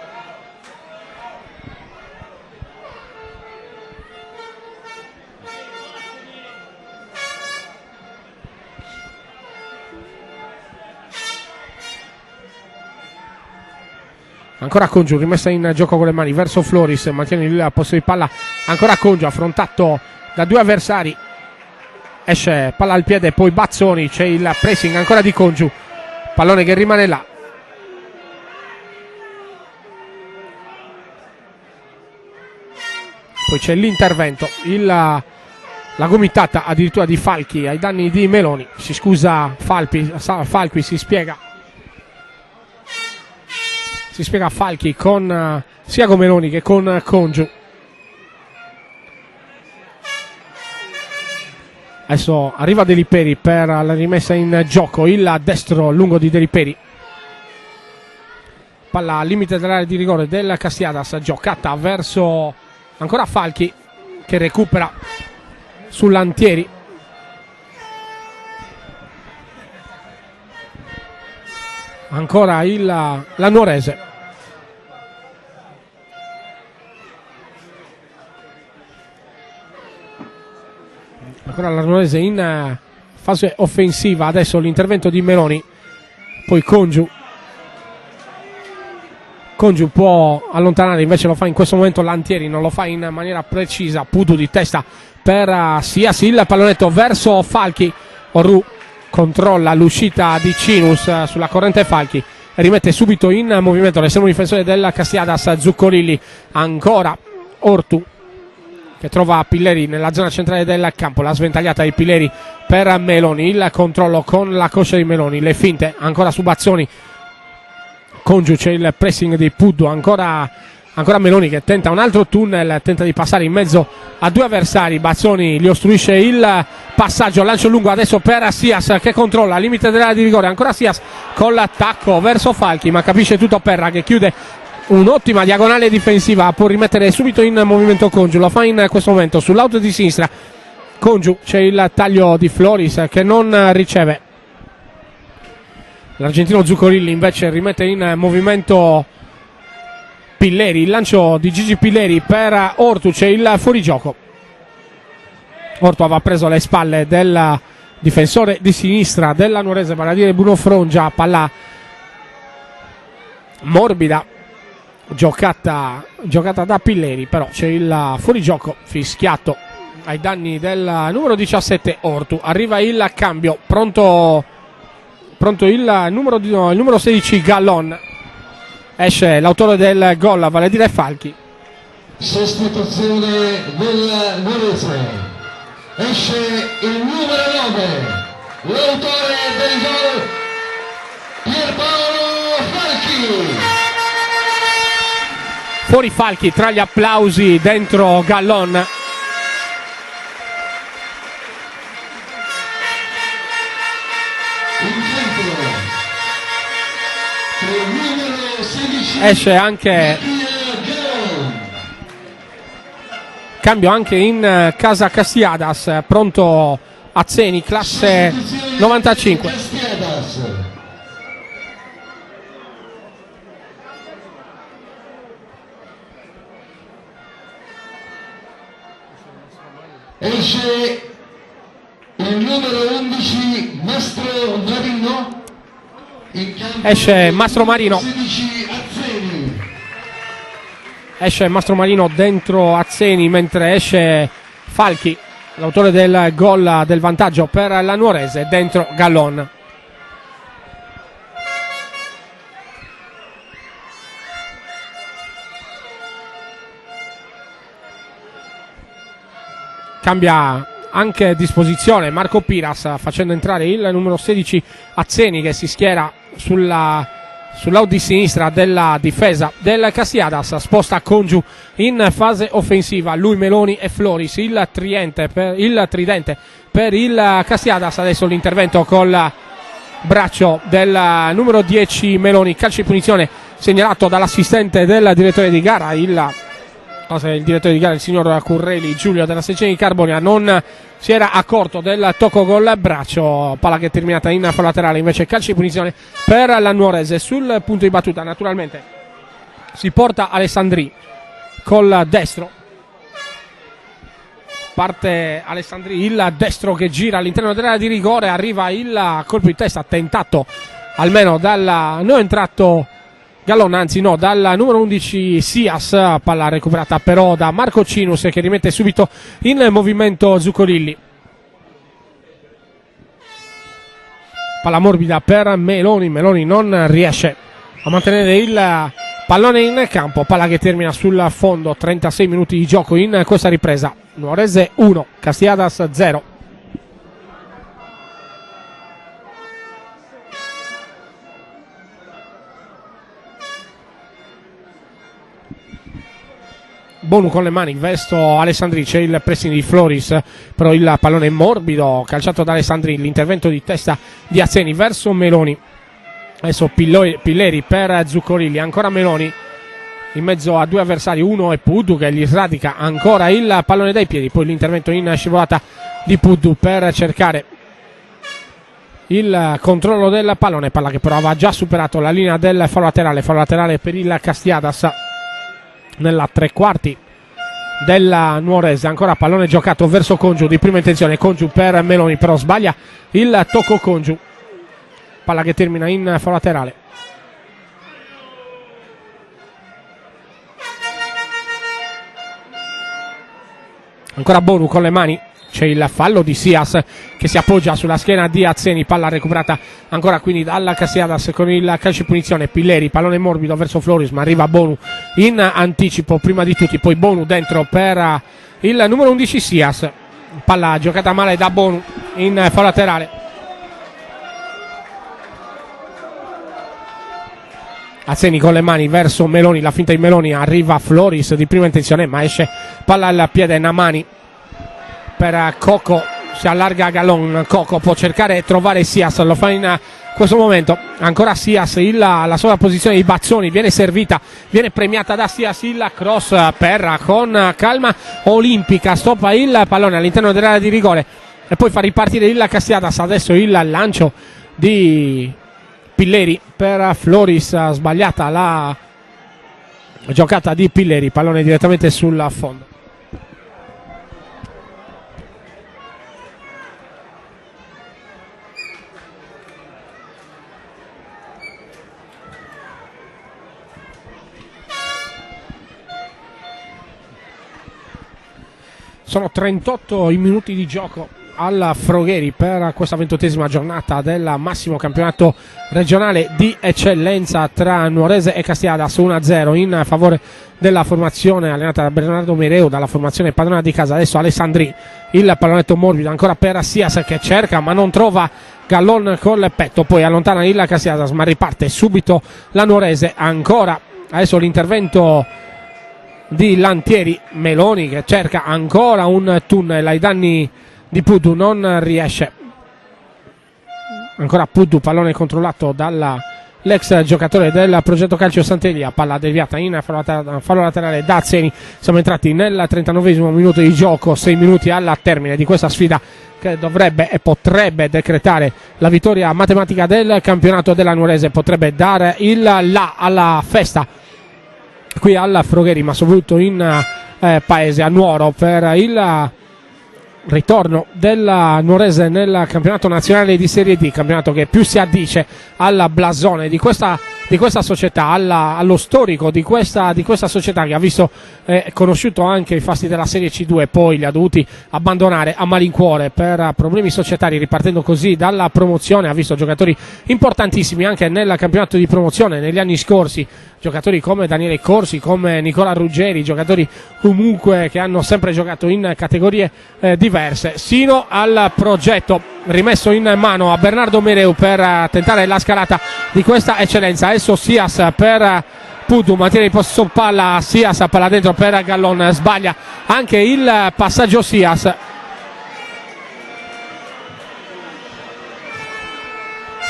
Ancora Congiu, rimessa in gioco con le mani verso Floris, mantiene il posto di palla, ancora Congiu affrontato da due avversari, esce palla al piede, poi Bazzoni, c'è il pressing ancora di Congiu, pallone che rimane là. Poi c'è l'intervento, la gomitata addirittura di Falchi ai danni di Meloni, si scusa Falchi, si spiega Falchi con sia con Meloni che con Congiu. Adesso arriva Deliperi per la rimessa in gioco, il destro lungo di Deliperi, palla al limite dell'area di rigore del Castiadas, giocata verso ancora Falchi che recupera su Lantieri. Ancora la Nuorese. Ancora la Nuorese in fase offensiva, adesso l'intervento di Meloni, poi Congiu può allontanare, invece lo fa in questo momento Lantieri, non lo fa in maniera precisa. Pudu di testa per Sias, il pallonetto verso Falchi, Orru controlla l'uscita di Cinus sulla corrente Falchi, rimette subito in movimento l'estremo difensore del Castiadas Zuccorilli, ancora Ortu che trova Pilleri nella zona centrale del campo, la sventagliata di Pilleri per Meloni, il controllo con la coscia di Meloni, le finte ancora su Bazzoni, Congiu, c'è il pressing di Pudu, ancora Meloni che tenta un altro tunnel, tenta di passare in mezzo a due avversari, Bazzoni gli ostruisce il passaggio, lancio lungo adesso per Sias che controlla al limite dell'area di rigore, ancora Sias con l'attacco verso Falchi, ma capisce tutto Perra che chiude un'ottima diagonale difensiva, può rimettere subito in movimento Congiu, lo fa in questo momento sull'auto di sinistra Congiu, c'è il taglio di Floris che non riceve, l'argentino Zuccorilli invece rimette in movimento Pilleri, il lancio di Gigi Pilleri per Ortu, c'è il fuorigioco. Ortu aveva preso le spalle del difensore di sinistra della Nuorese, vale a dire Bruno Frongia, palla morbida, giocata da Pilleri, però c'è il fuorigioco fischiato ai danni del numero 17 Ortu. Arriva il cambio, pronto il numero 16 Gallon. Esce l'autore del gol, vale a dire Falchi. Sostituzione del Nuorese, esce il numero 9, l'autore del gol Pierpaolo Falchi. Fuori Falchi tra gli applausi, dentro Gallon. Esce anche cambio anche in casa Castiadas, pronto Azzeni, classe 95. Esce il numero 11 Mastro Marino. Esce Mastro Marino. 16 Azzeni. Esce Mastro Marino dentro Azzeni, mentre esce Falchi, l'autore del gol del vantaggio per la Nuorese, dentro Gallon. Cambia anche disposizione Marco Piras, facendo entrare il numero 16 Azzeni, che si schiera sull'out di sinistra della difesa del Castiadas. Sposta Congiu in fase offensiva, lui, Meloni e Floris, il tridente per il Castiadas. Adesso l'intervento col braccio del numero 10 Meloni, calcio di punizione segnalato dall'assistente del direttore di gara, il direttore di gara, il signor Curreli Giulio della sezione di Carbonia, non si era accorto del tocco col braccio. Palla che è terminata in fallo laterale, invece calcio di punizione per la Nuorese. Sul punto di battuta naturalmente si porta Alessandri col destro, parte Alessandri, il destro che gira all'interno dell'area di rigore, arriva il colpo di testa tentato almeno dal non entrato Gallon, anzi no, dal numero 11 Sias. Palla recuperata però da Marco Cinus, che rimette subito in movimento Zuccolilli. Palla morbida per Meloni non riesce a mantenere il pallone in campo. Palla che termina sul fondo, 36 minuti di gioco in questa ripresa. Nuorese 1, Castiadas 0. Bonu con le mani, verso Alessandri, c'è il pressing di Floris, però il pallone è morbido, calciato da Alessandri, l'intervento di testa di Azzeni verso Meloni. Adesso Pilleri per Zuccolilli, ancora Meloni in mezzo a due avversari, uno è Puddu che gli sradica ancora il pallone dai piedi, poi l'intervento in scivolata di Puddu per cercare il controllo del pallone, palla che però aveva già superato la linea del fallo laterale per il Castiadas nella tre quarti della Nuorese. Ancora pallone giocato verso Congiu di prima intenzione, Congiu per Meloni, però sbaglia il tocco Congiu, palla che termina in fallo laterale. Ancora Bonu con le mani, c'è il fallo di Sias che si appoggia sulla schiena di Azzeni, palla recuperata ancora quindi dalla Castiadas con il calcio di punizione. Pilleri, pallone morbido verso Floris, ma arriva Bonu in anticipo prima di tutti, poi Bonu dentro per il numero 11 Sias, palla giocata male da Bonu in fallo laterale. Azzeni con le mani verso Meloni, la finta di Meloni, arriva Floris di prima intenzione ma esce palla al piede Namani per Coco, si allarga Gallon, Coco può cercare e trovare Sias, lo fa in questo momento, ancora Sias, la sola posizione di Bazzoni, viene servita, viene premiata da Sias, il cross per con calma olimpica, stoppa il pallone all'interno dell'area di rigore e poi fa ripartire il Castiadas. Adesso il lancio di Pilleri per Floris, sbagliata la giocata di Pilleri, pallone direttamente sul fondo. Sono 38 i minuti di gioco alla Frogheri per questa 28esima giornata del massimo campionato regionale di eccellenza tra Nuorese e Castiadas. 1-0 in favore della formazione allenata da Bernardo Mereu, dalla formazione padrona di casa. Adesso Alessandri, il pallonetto morbido ancora per Sias che cerca ma non trova Gallon col petto, poi allontana il Castiadas ma riparte subito la Nuorese. Ancora adesso l'intervento di Lantieri, Meloni che cerca ancora un tunnel ai danni di Puddu, non riesce. ancora Puddu, pallone controllato dall'ex giocatore del Progetto Calcio Sant'Elia, palla deviata in fallo laterale da Zeni. Siamo entrati nel 39esimo minuto di gioco, 6 minuti alla termine di questa sfida che dovrebbe e potrebbe decretare la vittoria matematica del campionato della Nuorese, potrebbe dare il là alla festa qui alla Frogheri, ma soprattutto in paese, a Nuoro, per il ritorno della Nuorese nel campionato nazionale di Serie D, campionato che più si addice al blasone di questa società, allo storico di questa società, che ha visto conosciuto anche i fasti della Serie C2, poi li ha dovuti abbandonare a malincuore per problemi societari, ripartendo così dalla promozione. Ha visto giocatori importantissimi anche nel campionato di promozione negli anni scorsi, giocatori come Daniele Corsi, come Nicola Ruggeri, giocatori comunque che hanno sempre giocato in categorie diverse, sino al progetto rimesso in mano a Bernardo Mereu per tentare la scalata di questa eccellenza. Adesso Sias per Puddu, mantiene il possesso palla, Sias, palla dentro per Gallon, sbaglia anche il passaggio Sias.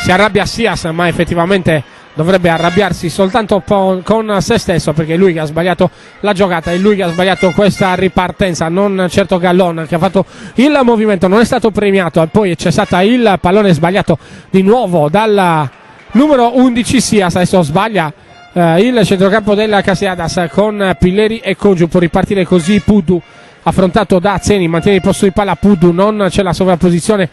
Si arrabbia Sias, ma effettivamente dovrebbe arrabbiarsi soltanto con se stesso, perché è lui che ha sbagliato la giocata, è lui che ha sbagliato questa ripartenza, non certo Gallon, che ha fatto il movimento, non è stato premiato, e poi c'è stato il pallone sbagliato di nuovo dal numero 11 Sias. Adesso sbaglia il centrocampo della Casiadas con Pilleri e Congiu. Può ripartire così Puddu, affrontato da Zeni, mantiene il posto di palla Puddu, non c'è la sovrapposizione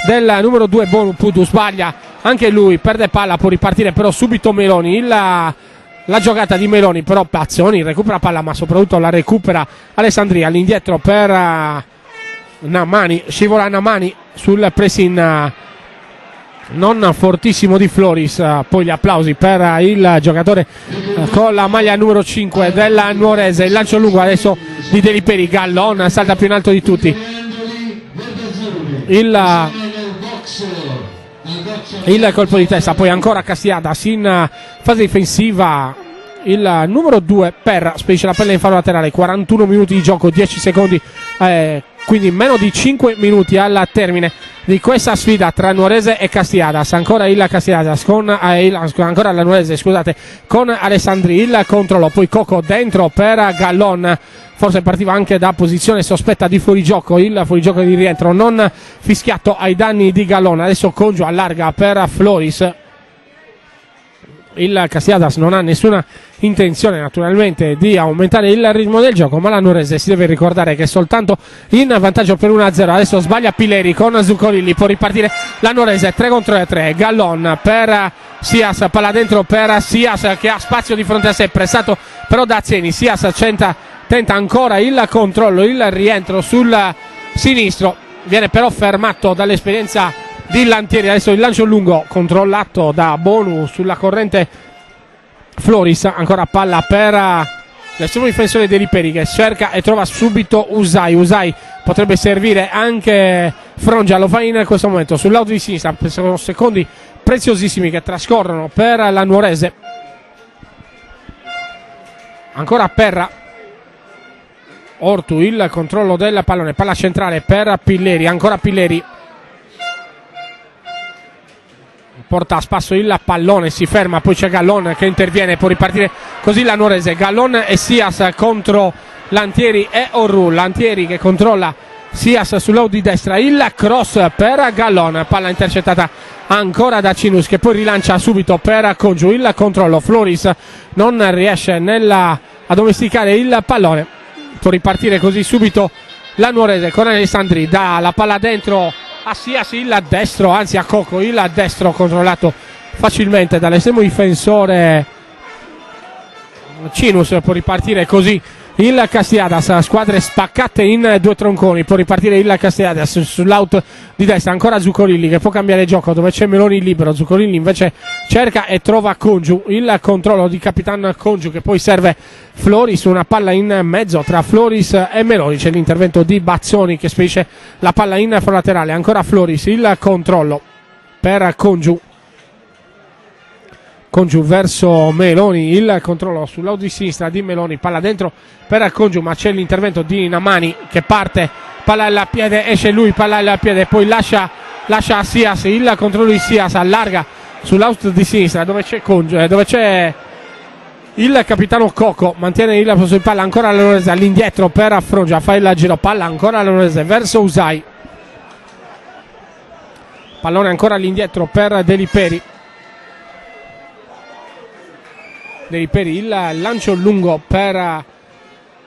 del numero 2 Bonu. Puddu sbaglia anche lui, perde palla, può ripartire però subito Meloni. La giocata di Meloni, però Pazzoni recupera palla, ma soprattutto la recupera Alessandria all'indietro per Namani, scivola Namani sul pressing non fortissimo di Floris. Poi gli applausi per il giocatore con la maglia numero 5 della Nuorese. Il lancio lungo adesso di Deliperi, Gallon salta più in alto di tutti, il colpo di testa, poi ancora Castiadas in fase difensiva. Il numero 2 per spedisce la palla in fallo laterale, 41 minuti di gioco, 10 secondi, quindi meno di 5 minuti al termine di questa sfida tra Nuorese e Castiadas. Ancora il Castiadas ancora la Nuorese, scusate, con Alessandri, il controllo, poi Coco dentro per Gallon, forse partiva anche da posizione sospetta di fuorigioco, il fuorigioco di rientro non fischiato ai danni di Gallon. Adesso Congiu allarga per Floris. Il Castiadas non ha nessuna intenzione naturalmente di aumentare il ritmo del gioco, ma la Nuorese si deve ricordare che è soltanto in vantaggio per 1-0. Adesso sbaglia Pilleri con Zuccolilli, può ripartire la Nuorese 3 contro 3. Gallon per Sias, palla dentro per Sias che ha spazio di fronte a sé, pressato però da Zeni. Sias tenta ancora il controllo, il rientro sul sinistro, viene però fermato dall'esperienza di Lantieri. Adesso il lancio lungo controllato da Bonu sulla corrente Floris, ancora palla per l'estremo difensore dei Riperi che cerca e trova subito Usai potrebbe servire anche Frongia, lo fa in questo momento sul lato di sinistra. Sono secondi preziosissimi che trascorrono per la Nuorese. Ancora Perra, Ortu, il controllo del pallone, palla centrale per Pilleri, ancora Pilleri, porta a spasso il pallone, si ferma, poi c'è Gallon che interviene, può ripartire così la Nuorese. Gallon e Sias contro Lantieri e Orru. Lantieri che controlla Sias sull'out di destra, il cross per Gallon, palla intercettata ancora da Cinus che poi rilancia subito per Congiu. Il controllo, Floris non riesce a domesticare il pallone, può ripartire così subito la Nuorese con Alessandri, dà la palla dentro a Sias, il destro, anzi a Coco, il destro controllato facilmente dall'estremo difensore Cinus. Può ripartire così il Castiadas, squadre spaccate in due tronconi, può ripartire il Castiadas sull'out di destra, ancora Zuccolilli che può cambiare gioco dove c'è Meloni libero. Zuccolilli invece cerca e trova Congiu, il controllo di Capitan Congiu che poi serve Floris, una palla in mezzo tra Floris e Meloni, c'è l'intervento di Bazzoni che spedisce la palla in laterale, ancora Floris, il controllo per Congiu verso Meloni, il controllo sull'out di sinistra di Meloni, palla dentro per Congiu, ma c'è l'intervento di Namani che parte, palla al piede, esce lui, palla al piede, poi lascia lascia Sias, il controllo di Sias, allarga sull'out di sinistra dove c'è il capitano Coco, mantiene il possesso di palla ancora la Nuorese all'indietro per Frongia, fa il giro, palla ancora la Nuorese verso Usai, pallone ancora all'indietro per Deliperi, il lancio lungo per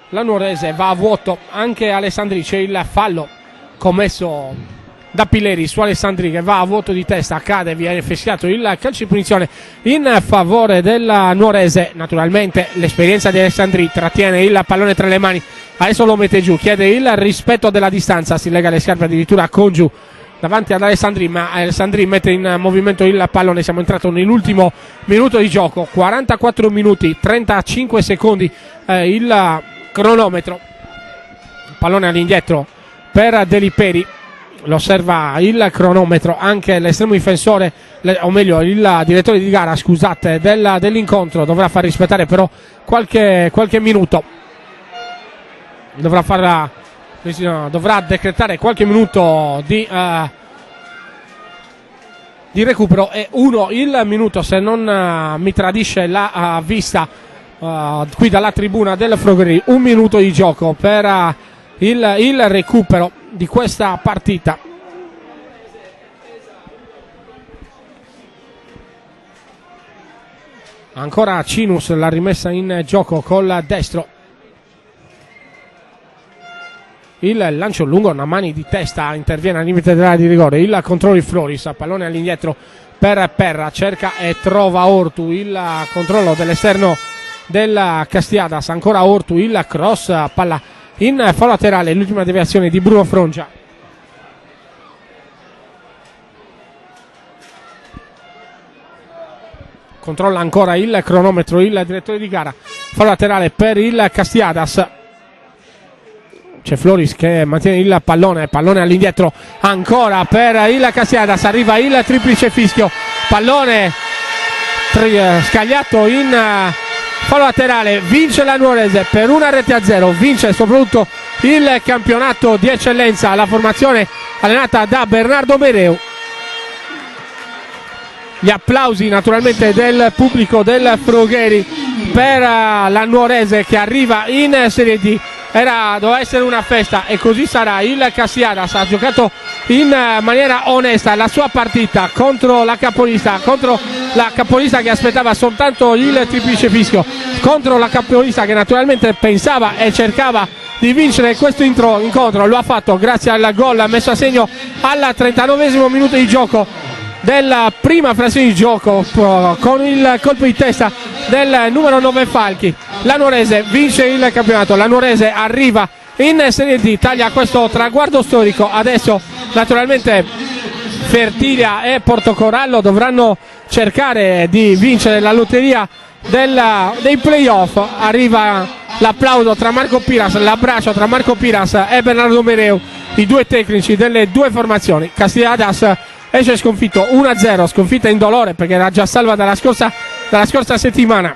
la Nuorese, va a vuoto anche Alessandri, c'è il fallo commesso da Pileri su Alessandri che va a vuoto di testa, cade, viene fischiato il calcio di punizione in favore della Nuorese. Naturalmente l'esperienza di Alessandri trattiene il pallone tra le mani, adesso lo mette giù, chiede il rispetto della distanza, si lega le scarpe addirittura con giù davanti ad Alessandri, ma Alessandri mette in movimento il pallone. Siamo entrati nell'ultimo minuto di gioco, 44 minuti 35 secondi il cronometro, pallone all'indietro per Deliperi, lo osserva il cronometro anche l'estremo difensore, o meglio il direttore di gara, scusate, dell'incontro. Dovrà far rispettare però qualche minuto, dovrà decretare qualche minuto di recupero, e il minuto, se non mi tradisce la vista qui dalla tribuna del Frogherini, 1 minuto di gioco per il recupero di questa partita. Ancora Cinus, la rimessa in gioco col destro, il lancio lungo, una mani di testa, interviene al limite dell'area di rigore, il controllo di Floris, pallone all'indietro per Perra, cerca e trova Ortu, il controllo dell'esterno della Castiadas, ancora Ortu, il cross, palla in fallo laterale, l'ultima deviazione di Bruno Frongia. Controlla ancora il cronometro il direttore di gara, fallo laterale per il Castiadas. C'è Floris che mantiene il pallone all'indietro ancora per il Castiadas, arriva il triplice fischio, pallone scagliato in fallo laterale, vince la Nuorese per 1-0, vince soprattutto il campionato di eccellenza la formazione allenata da Bernardo Mereu. Gli applausi naturalmente del pubblico del Frogheri per la Nuorese che arriva in Serie D. Doveva essere una festa e così sarà. Il Castiadas ha giocato in maniera onesta la sua partita contro la capolista che aspettava soltanto il triplice fischio, contro la capolista che naturalmente pensava e cercava di vincere questo incontro. Lo ha fatto grazie al gol messo a segno al 39esimo minuto di gioco della prima frazione di gioco con il colpo di testa del numero 9 Falchi. La Nuorese vince il campionato, la Nuorese arriva in Serie D, taglia questo traguardo storico. Adesso naturalmente Fertilia e Portocorallo dovranno cercare di vincere la lotteria dei playoff. Arriva l'applauso tra Marco Piras, l'abbraccio tra Marco Piras e Bernardo Mereu, i due tecnici delle due formazioni. Castiadas esce sconfitto 1-0, sconfitta indolore perché era già salva dalla scorsa settimana.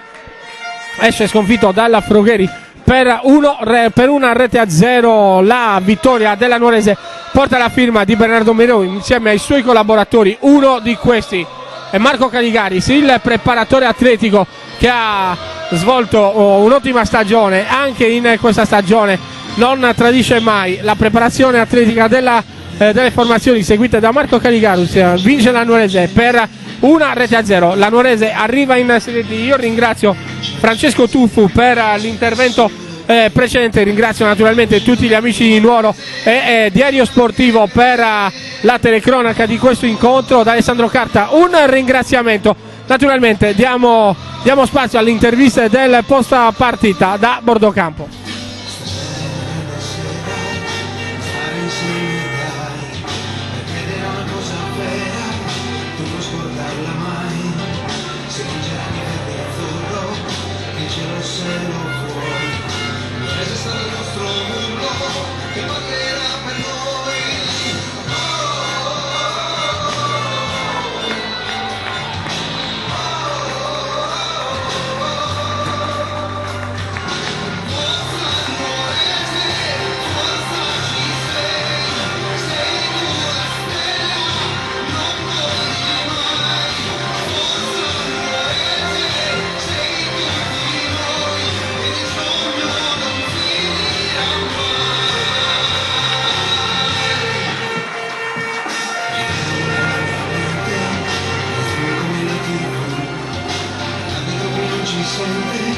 Esce sconfitto dalla Frogheri per 1-0. La vittoria della Nuorese porta la firma di Bernardo Mereu insieme ai suoi collaboratori. Uno di questi è Marco Caligaris, il preparatore atletico che ha svolto un'ottima stagione. Anche in questa stagione non tradisce mai la preparazione atletica delle formazioni seguite da Marco Caligaris. Vince la Nuorese per 1-0. La Nuorese arriva in Serie D. Io ringrazio Francesco Tuffu per l'intervento precedente, ringrazio naturalmente tutti gli amici di Nuoro e Diario Sportivo per la telecronaca di questo incontro. Da Alessandro Carta un ringraziamento. Naturalmente diamo spazio alle interviste del post partita da Bordocampo. something